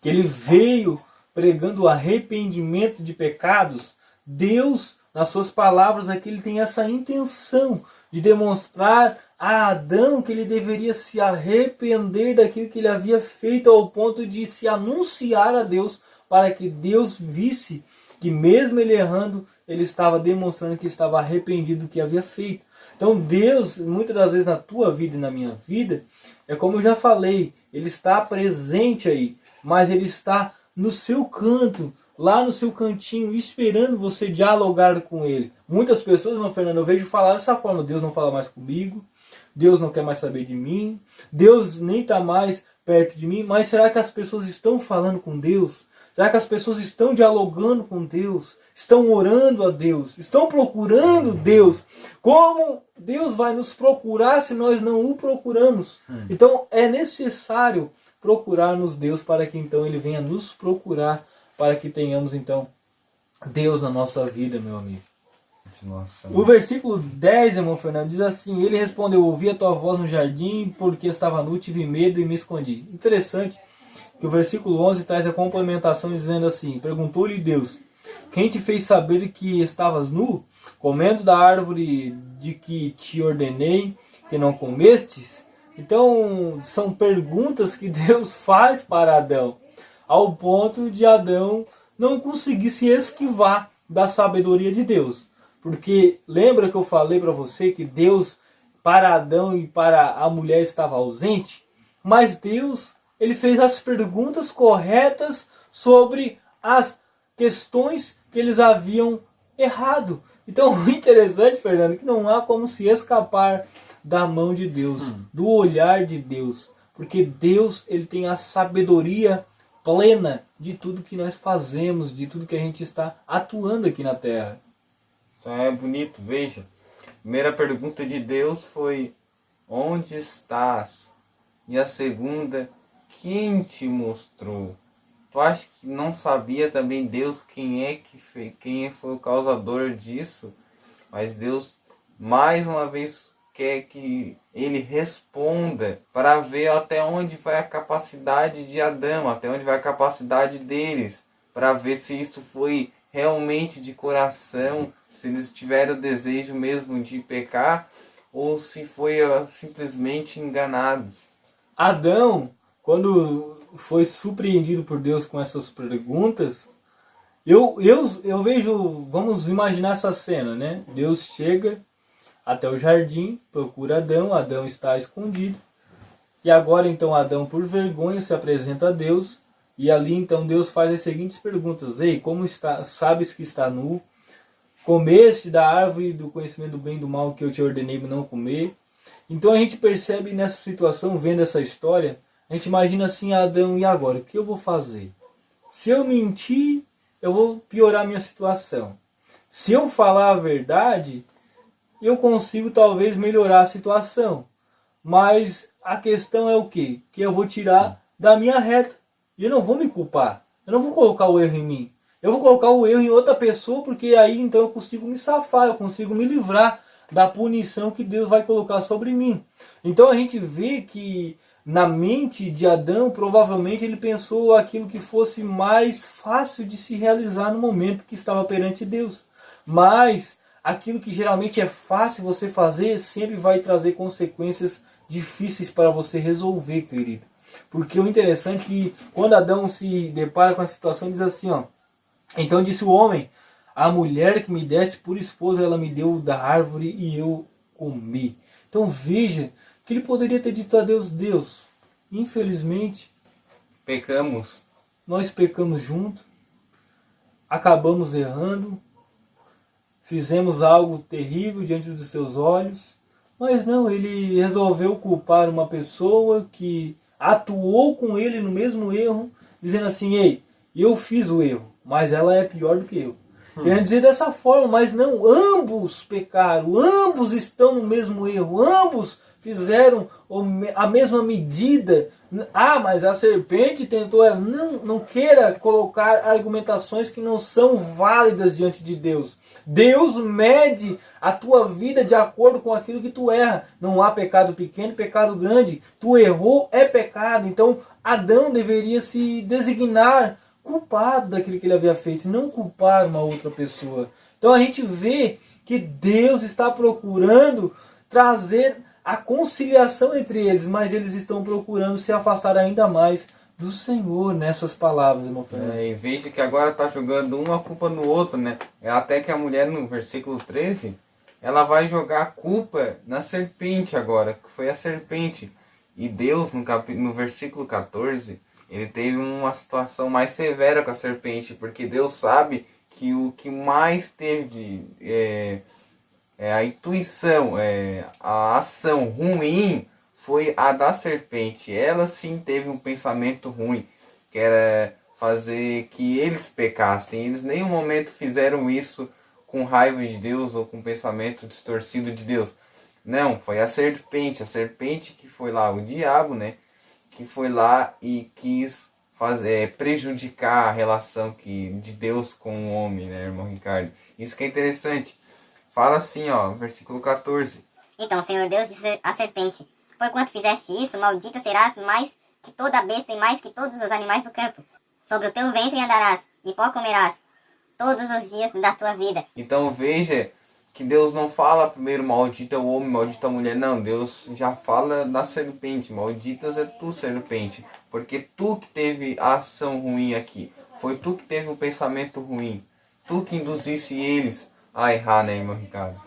Que ele veio pregando o arrependimento de pecados. Deus, nas suas palavras aqui, ele tem essa intenção de demonstrar a Adão que ele deveria se arrepender daquilo que ele havia feito, ao ponto de se anunciar a Deus, para que Deus visse que mesmo ele errando, ele estava demonstrando que estava arrependido do que havia feito. Então Deus, muitas das vezes na tua vida e na minha vida, É como eu já falei, ele está presente aí, mas ele está no seu canto, lá no seu cantinho, esperando você dialogar com ele. Muitas pessoas, irmão Fernando, eu vejo falar dessa forma: Deus não fala mais comigo, Deus não quer mais saber de mim, Deus nem está mais perto de mim. Mas será que as pessoas estão falando com Deus? Será que as pessoas estão dialogando com Deus? Estão orando a Deus? Estão procurando Deus? Como Deus vai nos procurar se nós não o procuramos? Então é necessário procurarmos Deus para que então Ele venha nos procurar, para que tenhamos então Deus na nossa vida, meu amigo. Nossa. O versículo 10, irmão Fernando, diz assim: ele respondeu: ouvi a tua voz no jardim, porque estava nu, tive medo e me escondi. Interessante que o versículo 11 traz a complementação dizendo assim: perguntou-lhe Deus: quem te fez saber que estavas nu, comendo da árvore de que te ordenei que não comestes? Então são perguntas que Deus faz para Adão, ao ponto de Adão não conseguir se esquivar da sabedoria de Deus. Porque lembra que eu falei para você que Deus para Adão e para a mulher estava ausente? Mas Deus, ele fez as perguntas corretas sobre as questões que eles haviam errado. Então o interessante, Fernando, é que não há como se escapar da mão de Deus, do olhar de Deus. Porque Deus, ele tem a sabedoria plena de tudo que nós fazemos, de tudo que a gente está atuando aqui na Terra. Então é bonito, veja. A primeira pergunta de Deus foi: onde estás? E a segunda: quem te mostrou? Tu acha que não sabia também Deus quem foi o causador disso? Mas Deus mais uma vez quer que ele responda para ver até onde vai a capacidade de Adão, até onde vai a capacidade deles, para ver se isso foi realmente de coração, se eles tiveram o desejo mesmo de pecar ou se foi simplesmente enganados. Adão, quando foi surpreendido por Deus com essas perguntas, eu vejo, vamos imaginar essa cena, né? Deus chega até o jardim, procura Adão, Adão está escondido, e agora então Adão, por vergonha, se apresenta a Deus, e ali então Deus faz as seguintes perguntas: ei, como está, sabes que está nu? Comeste da árvore do conhecimento do bem e do mal que eu te ordenei não comer? Então a gente percebe nessa situação, vendo essa história, a gente imagina assim: Adão, e agora? O que eu vou fazer? Se eu mentir, eu vou piorar a minha situação. Se eu falar a verdade, eu consigo talvez melhorar a situação. Mas a questão é o quê? Que eu vou tirar da minha reta. E eu não vou me culpar. Eu não vou colocar o erro em mim. Eu vou colocar o erro em outra pessoa, porque aí então eu consigo me safar, eu consigo me livrar da punição que Deus vai colocar sobre mim. Então a gente vê que na mente de Adão, provavelmente ele pensou aquilo que fosse mais fácil de se realizar no momento que estava perante Deus. Mas aquilo que geralmente é fácil você fazer sempre vai trazer consequências difíceis para você resolver, querido. Porque o interessante é que quando Adão se depara com a situação, diz assim, ó: então disse o homem: a mulher que me deste por esposa, ela me deu da árvore e eu comi. Então veja que ele poderia ter dito a Deus: Deus, infelizmente Pecamos. nós pecamos junto, acabamos errando, fizemos algo terrível diante dos teus olhos. Mas não, ele resolveu culpar uma pessoa que atuou com ele no mesmo erro, dizendo assim: ei, eu fiz o erro, mas ela é pior do que eu. Querendo dizer dessa forma, mas não, ambos pecaram, ambos estão no mesmo erro, ambos fizeram a mesma medida. Ah, mas a serpente tentou... Não queira colocar argumentações que não são válidas diante de Deus. Deus mede a tua vida de acordo com aquilo que tu erra. Não há pecado pequeno, pecado grande. Tu errou, é pecado. Então Adão deveria se designar culpado daquilo que ele havia feito, não culpar uma outra pessoa. Então a gente vê que Deus está procurando trazer a conciliação entre eles, mas eles estão procurando se afastar ainda mais do Senhor nessas palavras, irmão Fernando. Em vez de que agora está jogando uma culpa no outro, né? Até que a mulher no versículo 13, ela vai jogar a culpa na serpente agora, que foi a serpente E Deus, no versículo 14, ele teve uma situação mais severa com a serpente, porque Deus sabe que o que mais teve a intuição, a ação ruim foi a da serpente. Ela sim teve um pensamento ruim, que era fazer que eles pecassem. Eles em nenhum momento fizeram isso com raiva de Deus ou com pensamento distorcido de Deus. Não, foi a serpente que foi lá, o diabo, né? Que foi lá e quis prejudicar a relação de Deus com o homem, né, irmão Ricardo? Isso que é interessante. Fala assim, ó, versículo 14. Então o Senhor Deus disse à serpente: porquanto fizeste isso, maldita serás mais que toda a besta e mais que todos os animais do campo. Sobre o teu ventre andarás, e pó comerás todos os dias da tua vida. Então veja que Deus não fala primeiro maldita o homem, maldita a mulher. Não, Deus já fala da serpente. Malditas é tu, serpente. Porque tu que teve a ação ruim aqui. Foi tu que teve o pensamento ruim. Tu que induzisse eles a errar, né, irmão Ricardo?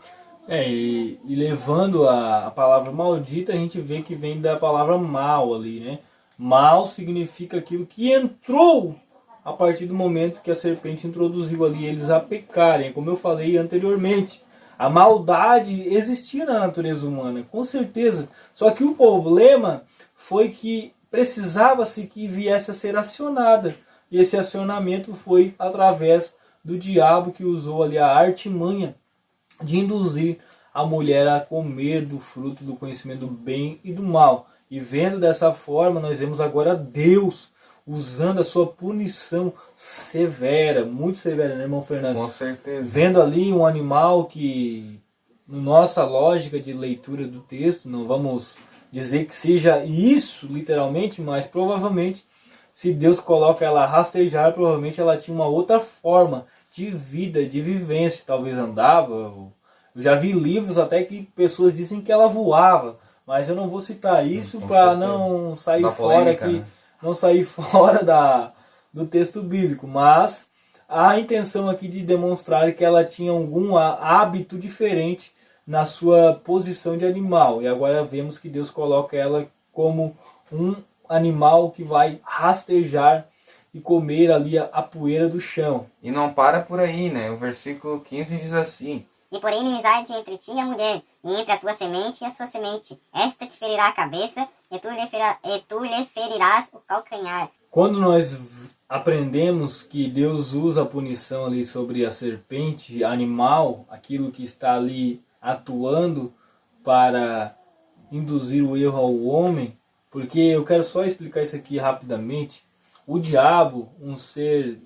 E levando a palavra maldita, a gente vê que vem da palavra mal ali, né? Mal significa aquilo que entrou a partir do momento que a serpente introduziu ali eles a pecarem. Como eu falei anteriormente, a maldade existia na natureza humana, com certeza. Só que o problema foi que precisava-se que viesse a ser acionada. E esse acionamento foi através do diabo, que usou ali a artimanha de induzir a mulher a comer do fruto do conhecimento do bem e do mal. E vendo dessa forma, nós vemos agora Deus usando a sua punição severa, muito severa, né, irmão Fernando? Com certeza. Vendo ali um animal que, na nossa lógica de leitura do texto, não vamos dizer que seja isso literalmente, mas provavelmente, se Deus coloca ela a rastejar, provavelmente ela tinha uma outra forma de vida, de vivência, talvez andava. Eu já vi livros até que pessoas dizem que ela voava, mas eu não vou citar isso para não sair fora aqui, né? Não sair fora do texto bíblico, mas a intenção aqui de demonstrar que ela tinha algum hábito diferente na sua posição de animal. E agora vemos que Deus coloca ela como um animal que vai rastejar e comer ali a poeira do chão. E não para por aí, né? O versículo 15 diz assim: e porém inimizade entre ti e a mulher, e entre a tua semente e a sua semente. Esta te ferirá a cabeça, e tu lhe ferirás o calcanhar. Quando nós aprendemos que Deus usa a punição ali sobre a serpente animal, aquilo que está ali atuando para induzir o erro ao homem, porque eu quero só explicar isso aqui rapidamente. O diabo, um ser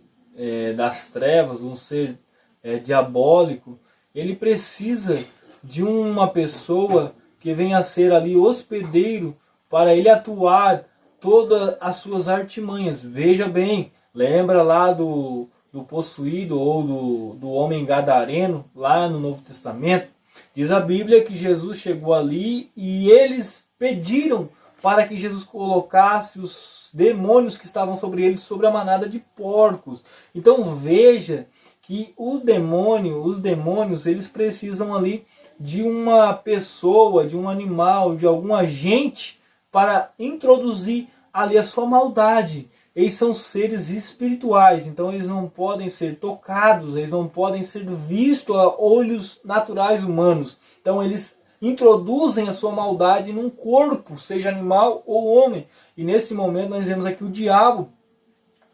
das trevas, um ser diabólico, ele precisa de uma pessoa que venha a ser ali hospedeiro para ele atuar todas as suas artimanhas. Veja bem, lembra lá do possuído ou do homem gadareno, lá no Novo Testamento? Diz a Bíblia que Jesus chegou ali e eles pediram para que Jesus colocasse os demônios que estavam sobre eles sobre a manada de porcos. Então veja que os demônios, eles precisam ali de uma pessoa, de um animal, de algum agente para introduzir ali a sua maldade. Eles são seres espirituais, então eles não podem ser tocados, eles não podem ser vistos a olhos naturais humanos. Então eles introduzem a sua maldade num corpo, seja animal ou homem. E nesse momento nós vemos aqui o diabo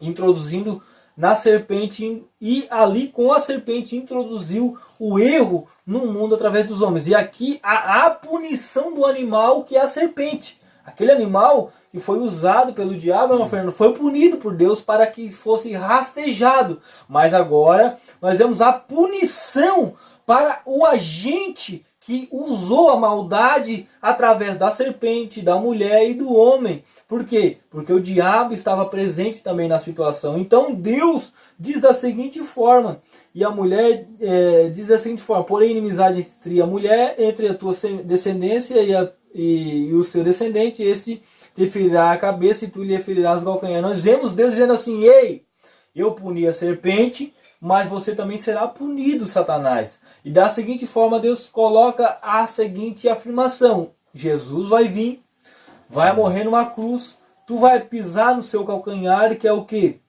introduzindo na serpente, e ali com a serpente introduziu o erro no mundo através dos homens. E aqui a punição do animal, que é a serpente. Aquele animal que foi usado pelo diabo, meu Fernando, foi punido por Deus para que fosse rastejado. Mas agora nós vemos a punição para o agente que usou a maldade através da serpente, da mulher e do homem. Por quê? Porque o diabo estava presente também na situação. Então Deus diz da seguinte forma, e a mulher diz da seguinte forma: porém inimizade entre a mulher, entre a tua descendência e o seu descendente, este te ferirá a cabeça e tu lhe ferirás o calcanhar. Nós vemos Deus dizendo assim: ei, eu puni a serpente, mas você também será punido, Satanás. E da seguinte forma Deus coloca a seguinte afirmação: Jesus vai vir, vai morrer numa cruz, tu vai pisar no seu calcanhar, que é o quê?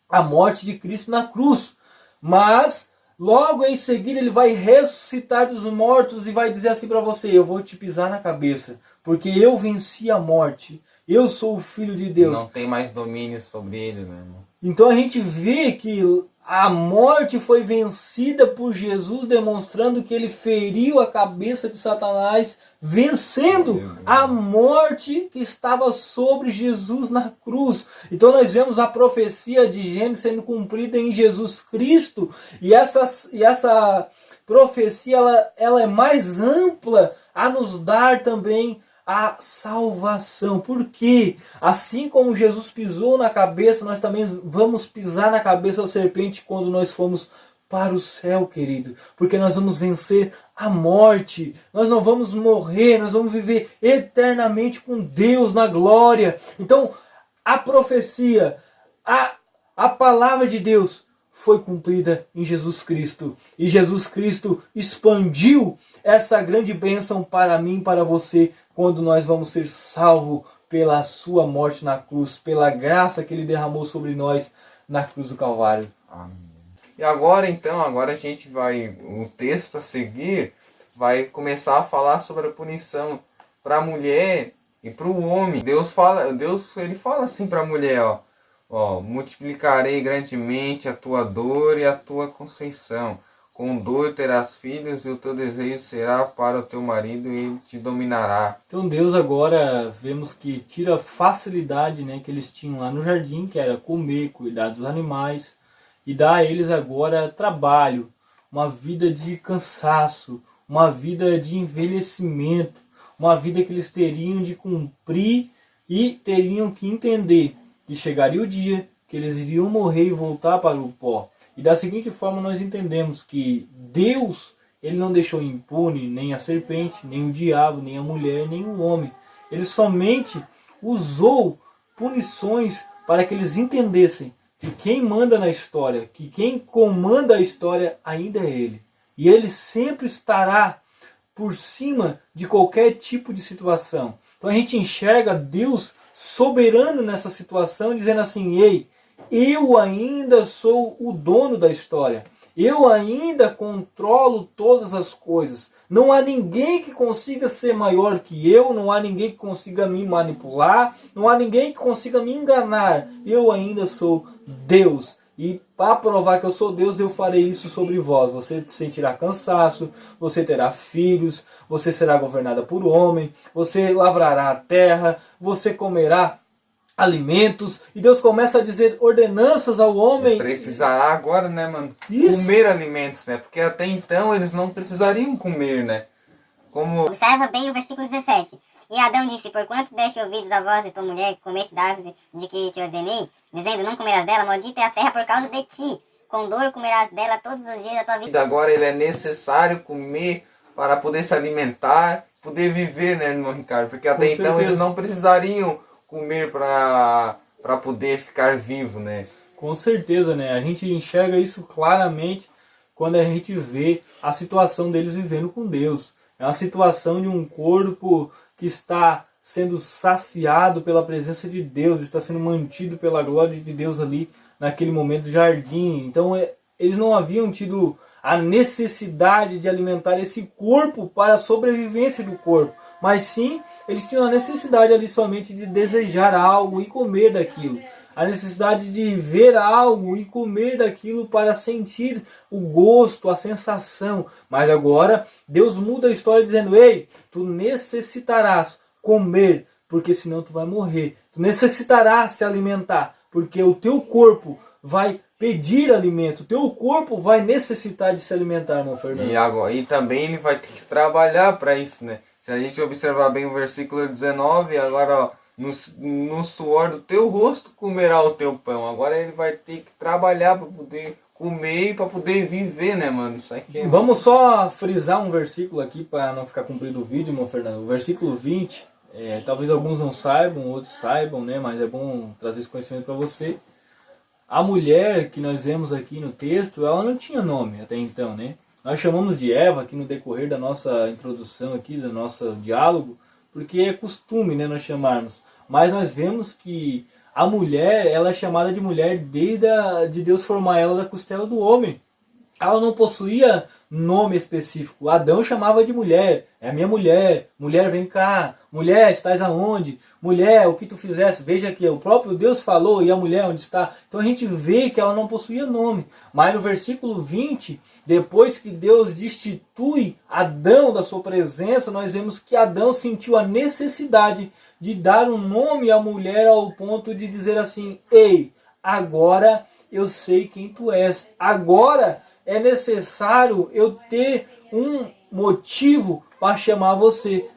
A morte de Cristo na cruz. Mas logo em seguida ele vai ressuscitar dos mortos e vai dizer assim para você: eu vou te pisar na cabeça, porque eu venci a morte. Eu sou o Filho de Deus. Não tem mais domínio sobre ele, meu irmão. Então a gente vê que a morte foi vencida por Jesus, demonstrando que ele feriu a cabeça de Satanás, vencendo a morte que estava sobre Jesus na cruz. Então nós vemos a profecia de Gênesis sendo cumprida em Jesus Cristo, e essa profecia ela é mais ampla a nos dar também a salvação. Porque assim como Jesus pisou na cabeça, nós também vamos pisar na cabeça da serpente quando nós formos para o céu, querido. Porque nós vamos vencer a morte. Nós não vamos morrer, nós vamos viver eternamente com Deus na glória. Então, a profecia, a palavra de Deus foi cumprida em Jesus Cristo. E Jesus Cristo expandiu essa grande bênção para mim e para você, quando nós vamos ser salvos pela sua morte na cruz, pela graça que ele derramou sobre nós na cruz do Calvário. Amém. E agora então, agora a gente vai, o texto a seguir vai começar a falar sobre a punição para a mulher e para o homem. Deus ele fala assim para a mulher, ó, multiplicarei grandemente a tua dor e a tua conceição. Com dor terás filhos e o teu desejo será para o teu marido e ele te dominará. Então Deus agora vemos que tira a facilidade, né, que eles tinham lá no jardim, que era comer, cuidar dos animais, e dá a eles agora trabalho, uma vida de cansaço, uma vida de envelhecimento, uma vida que eles teriam de cumprir e teriam que entender que chegaria o dia que eles iriam morrer e voltar para o pó. E da seguinte forma nós entendemos que Deus, ele não deixou impune nem a serpente, nem o diabo, nem a mulher, nem o homem. Ele somente usou punições para que eles entendessem que quem manda na história, que quem comanda a história ainda é ele. E ele sempre estará por cima de qualquer tipo de situação. Então a gente enxerga Deus soberano nessa situação, dizendo assim: ei, eu ainda sou o dono da história. Eu ainda controlo todas as coisas. Não há ninguém que consiga ser maior que eu. Não há ninguém que consiga me manipular. Não há ninguém que consiga me enganar. Eu ainda sou Deus. E para provar que eu sou Deus, eu farei isso sobre vós. Você sentirá cansaço, você terá filhos, você será governada por homem, você lavrará a terra, você comerá alimentos, e Deus começa a dizer ordenanças ao homem. Precisará agora, né, mano? Isso. Comer alimentos, né? Porque até então eles não precisariam comer, né? Como... Observa bem o versículo 17. E Adão disse: porquanto deste ouvidos a voz de tua mulher, que comeste da árvore de que te ordenei, dizendo: não comerás dela, maldita é a terra por causa de ti. Com dor comerás dela todos os dias da tua vida. Agora ele é necessário comer para poder se alimentar, poder viver, né, irmão Ricardo? Porque até então eles não precisariam comer para poder ficar vivo, né? Com certeza, né? A gente enxerga isso claramente quando a gente vê a situação deles vivendo com Deus. É uma situação de um corpo que está sendo saciado pela presença de Deus, está sendo mantido pela glória de Deus ali naquele momento do jardim. Então eles não haviam tido a necessidade de alimentar esse corpo para a sobrevivência do corpo, mas sim, eles tinham a necessidade ali somente de desejar algo e comer daquilo. A necessidade de ver algo e comer daquilo para sentir o gosto, a sensação. Mas agora, Deus muda a história dizendo: ei, tu necessitarás comer, porque senão tu vai morrer. Tu necessitarás se alimentar, porque o teu corpo vai pedir alimento. O teu corpo vai necessitar de se alimentar, meu Fernando. E também ele vai ter que trabalhar para isso, né? Se a gente observar bem o versículo 19, agora, ó, no suor do teu rosto comerá o teu pão. Agora ele vai ter que trabalhar para poder comer e para poder viver, né, mano? Isso aqui é... Vamos só frisar um versículo aqui para não ficar comprido o vídeo, meu Fernando. O versículo 20, talvez alguns não saibam, outros saibam, né? Mas é bom trazer esse conhecimento para você. A mulher que nós vemos aqui no texto, ela não tinha nome até então, né? Nós chamamos de Eva aqui no decorrer da nossa introdução aqui, do nosso diálogo, porque é costume, né, nós chamarmos. Mas nós vemos que a mulher, ela é chamada de mulher desde de Deus formar ela da costela do homem. Ela não possuía nome específico. Adão chamava de mulher. É a minha mulher. Mulher, vem cá. Mulher, estás aonde? Mulher, o que tu fizeste? Veja que o próprio Deus falou e a mulher onde está. Então a gente vê que ela não possuía nome. Mas no versículo 20, depois que Deus destitui Adão da sua presença, nós vemos que Adão sentiu a necessidade de dar um nome à mulher ao ponto de dizer assim: ei, agora eu sei quem tu és. Agora é necessário eu ter um motivo para chamar você,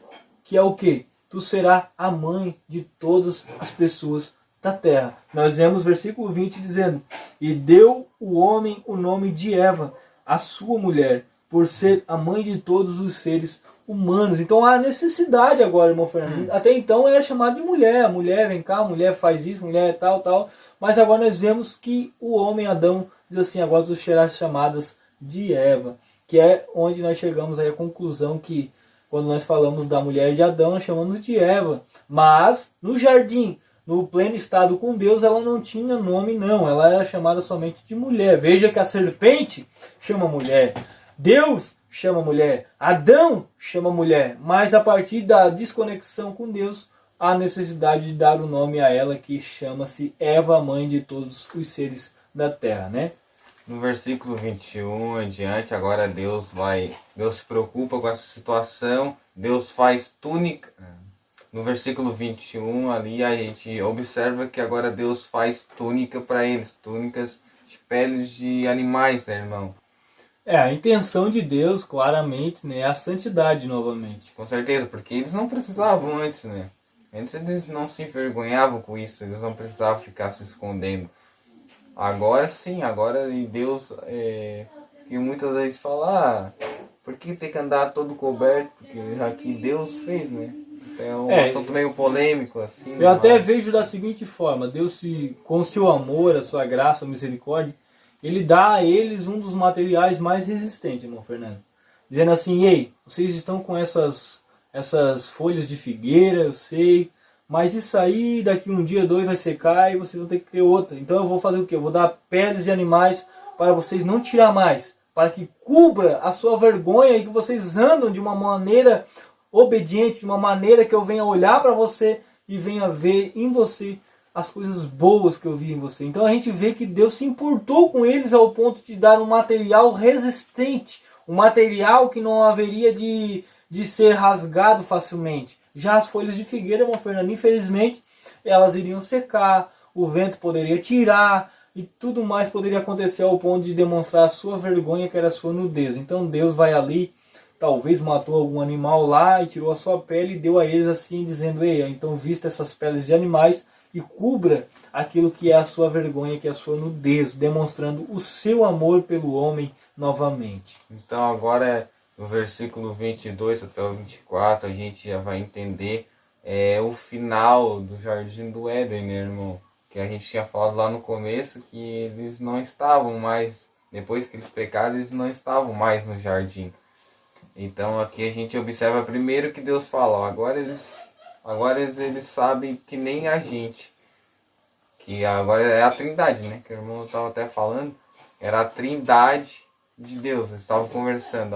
que é o quê? Tu serás a mãe de todas as pessoas da terra. Nós vemos versículo 20 dizendo: e deu o homem o nome de Eva, a sua mulher, por ser a mãe de todos os seres humanos. Então há necessidade agora, irmão Fernando. Até então era chamado de mulher. Mulher, vem cá, mulher faz isso, mulher tal, tal. Mas agora nós vemos que o homem Adão diz assim: agora tu serás chamadas de Eva. Que é onde nós chegamos aí à conclusão que quando nós falamos da mulher de Adão, nós chamamos de Eva. Mas no jardim, no pleno estado com Deus, ela não tinha nome não. Ela era chamada somente de mulher. Veja que a serpente chama mulher. Deus chama mulher. Adão chama mulher. Mas a partir da desconexão com Deus, há necessidade de dar o nome a ela, que chama-se Eva, mãe de todos os seres da terra, né? No versículo 21 adiante, agora Deus se preocupa com essa situação, Deus faz túnica. No versículo 21 ali a gente observa que agora Deus faz túnica para eles, túnicas de peles de animais, né, irmão? A intenção de Deus, claramente, né, é a santidade novamente. Com certeza, porque eles não precisavam antes, né? Antes eles não se envergonhavam com isso, eles não precisavam ficar se escondendo. Agora sim, agora Deus, que muitas vezes fala, por que tem que andar todo coberto? Porque já que Deus fez, né? É um assunto meio polêmico, assim. Eu até vejo da seguinte forma: Deus, com o seu amor, a sua graça, a misericórdia, Ele dá a eles um dos materiais mais resistentes, irmão Fernando. Dizendo assim: ei, vocês estão com essas folhas de figueira, eu sei, mas isso aí daqui um dia, dois vai secar e vocês vão ter que ter outra. Então eu vou fazer o quê? Eu vou dar peles de animais para vocês não tirar mais, para que cubra a sua vergonha e que vocês andam de uma maneira obediente, de uma maneira que eu venha olhar para você e venha ver em você as coisas boas que eu vi em você. Então a gente vê que Deus se importou com eles ao ponto de dar um material resistente, um material que não haveria de ser rasgado facilmente. Já as folhas de figueira, irmão Fernando, infelizmente, elas iriam secar, o vento poderia tirar e tudo mais poderia acontecer ao ponto de demonstrar a sua vergonha, que era a sua nudez. Então Deus vai ali, talvez matou algum animal lá e tirou a sua pele e deu a eles assim, dizendo: ei, então vista essas peles de animais e cubra aquilo que é a sua vergonha, que é a sua nudez, demonstrando o seu amor pelo homem novamente. Então agora, no versículo 22 até o 24, a gente já vai entender o final do Jardim do Éden, né, irmão? Que a gente tinha falado lá no começo que eles não estavam mais, depois que eles pecaram, eles não estavam mais no jardim. Então aqui a gente observa primeiro que Deus fala: ó, agora eles sabem que nem a gente, que agora é a Trindade, né? Que o irmão estava até falando, era a Trindade de Deus, eles estavam conversando.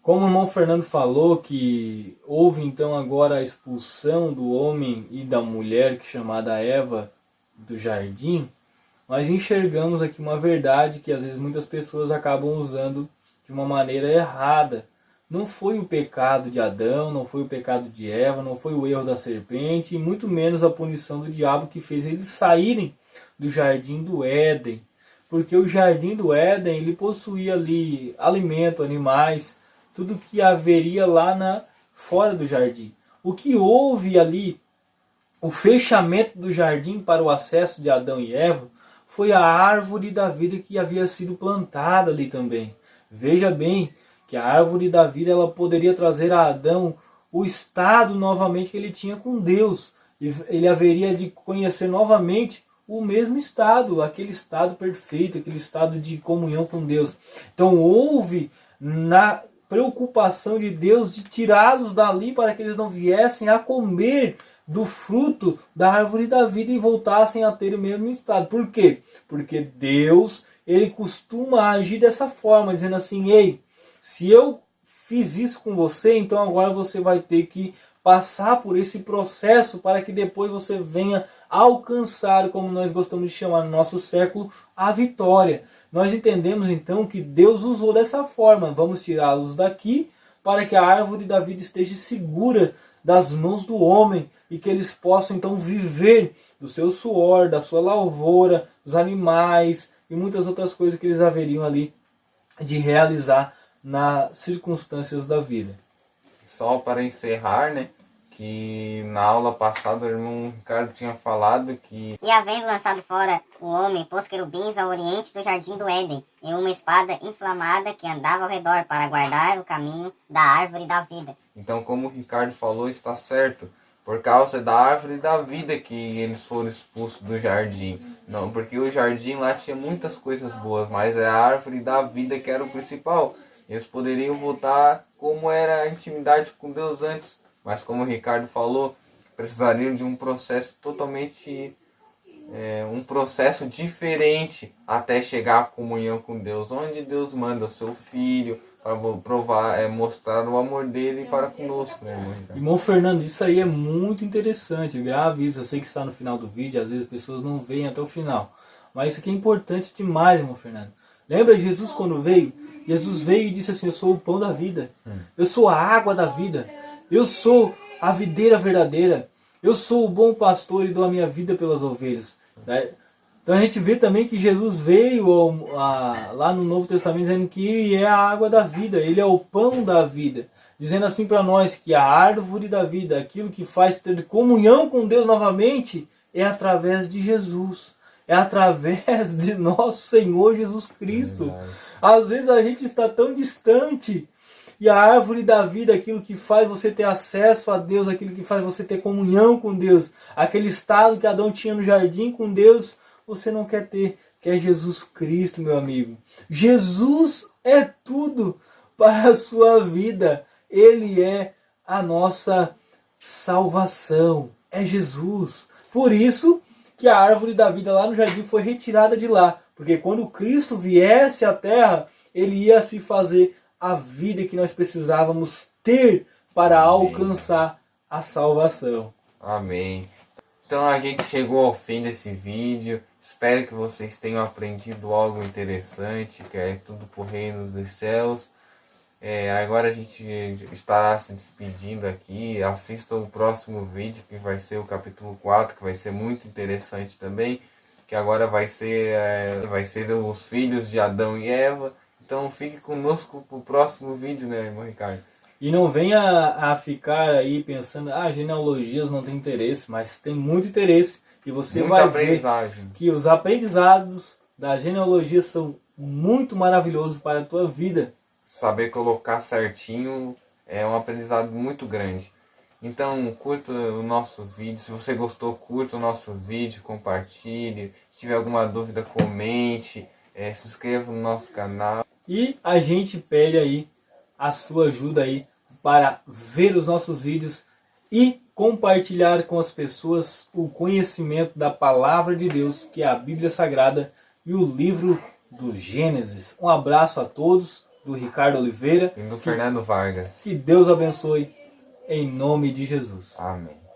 Como o irmão Fernando falou que houve então agora a expulsão do homem e da mulher, que é chamada Eva, do jardim, nós enxergamos aqui uma verdade que às vezes muitas pessoas acabam usando de uma maneira errada. Não foi o pecado de Adão, não foi o pecado de Eva, não foi o erro da serpente, e muito menos a punição do diabo que fez eles saírem do jardim do Éden. Porque o jardim do Éden, ele possuía ali alimento, animais, tudo que haveria lá fora do jardim. O que houve ali, o fechamento do jardim para o acesso de Adão e Eva, foi a árvore da vida que havia sido plantada ali também. Veja bem que a árvore da vida, ela poderia trazer a Adão o estado novamente que ele tinha com Deus. E ele haveria de conhecer novamente o mesmo estado, aquele estado perfeito, aquele estado de comunhão com Deus. Então houve preocupação de Deus de tirá-los dali para que eles não viessem a comer do fruto da árvore da vida e voltassem a ter o mesmo estado. Por quê? Porque Deus, ele costuma agir dessa forma, dizendo assim: ei, se eu fiz isso com você, então agora você vai ter que passar por esse processo para que depois você venha alcançar, como nós gostamos de chamar no nosso século, a vitória. Nós entendemos então que Deus usou dessa forma. Vamos tirá-los daqui para que a árvore da vida esteja segura das mãos do homem e que eles possam então viver do seu suor, da sua lavoura, dos animais e muitas outras coisas que eles haveriam ali de realizar nas circunstâncias da vida. Só para encerrar, né, que na aula passada o irmão Ricardo tinha falado que... E havendo lançado fora o homem, pôs querubins ao oriente do jardim do Éden, e uma espada inflamada que andava ao redor para guardar o caminho da árvore da vida. Então, como o Ricardo falou, está certo. Por causa da árvore da vida que eles foram expulsos do jardim. Não, porque o jardim lá tinha muitas coisas boas, mas é a árvore da vida que era o principal. Eles poderiam voltar como era a intimidade com Deus antes. Mas como o Ricardo falou, precisariam de um processo totalmente... um processo diferente até chegar à comunhão com Deus. Onde Deus manda o seu Filho para provar, mostrar o amor dele para conosco, né, irmão Ricardo? Irmão Fernando, isso aí é muito interessante, grave isso. Eu sei que está no final do vídeo, às vezes as pessoas não veem até o final. Mas isso aqui é importante demais, irmão Fernando. Lembra Jesus quando veio? Jesus veio e disse assim: eu sou o pão da vida, eu sou a água da vida, eu sou a videira verdadeira, eu sou o bom pastor e dou a minha vida pelas ovelhas. Então a gente vê também que Jesus veio lá no Novo Testamento dizendo que ele é a água da vida, ele é o pão da vida. Dizendo assim para nós que a árvore da vida, aquilo que faz ter comunhão com Deus novamente, é através de Jesus. É através de nosso Senhor Jesus Cristo. Às vezes a gente está tão distante. E a árvore da vida, aquilo que faz você ter acesso a Deus, aquilo que faz você ter comunhão com Deus, aquele estado que Adão tinha no jardim com Deus, você não quer ter, que é Jesus Cristo, meu amigo. Jesus é tudo para a sua vida. Ele é a nossa salvação. É Jesus. Por isso que a árvore da vida lá no jardim foi retirada de lá. Porque quando Cristo viesse à terra, ele ia se fazer a vida que nós precisávamos ter para alcançar a salvação. Amém. Então a gente chegou ao fim desse vídeo. Espero que vocês tenham aprendido algo interessante, que é tudo por reino dos céus. Agora a gente estará se despedindo aqui. Assista o próximo vídeo, que vai ser o capítulo 4, que vai ser muito interessante também. Que agora vai ser os filhos de Adão e Eva. Então fique conosco para o próximo vídeo, né, irmão Ricardo? E não venha a ficar aí pensando, genealogias não tem interesse, mas tem muito interesse. E você vai ver que os aprendizados da genealogia são muito maravilhosos para a tua vida. Saber colocar certinho é um aprendizado muito grande. Então curta o nosso vídeo. Se você gostou, curta o nosso vídeo, compartilhe. Se tiver alguma dúvida, comente. Se inscreva no nosso canal. E a gente pede aí a sua ajuda aí para ver os nossos vídeos e compartilhar com as pessoas o conhecimento da palavra de Deus, que é a Bíblia Sagrada e o livro do Gênesis. Um abraço a todos, do Ricardo Oliveira e do Fernando Vargas. Que Deus abençoe em nome de Jesus. Amém.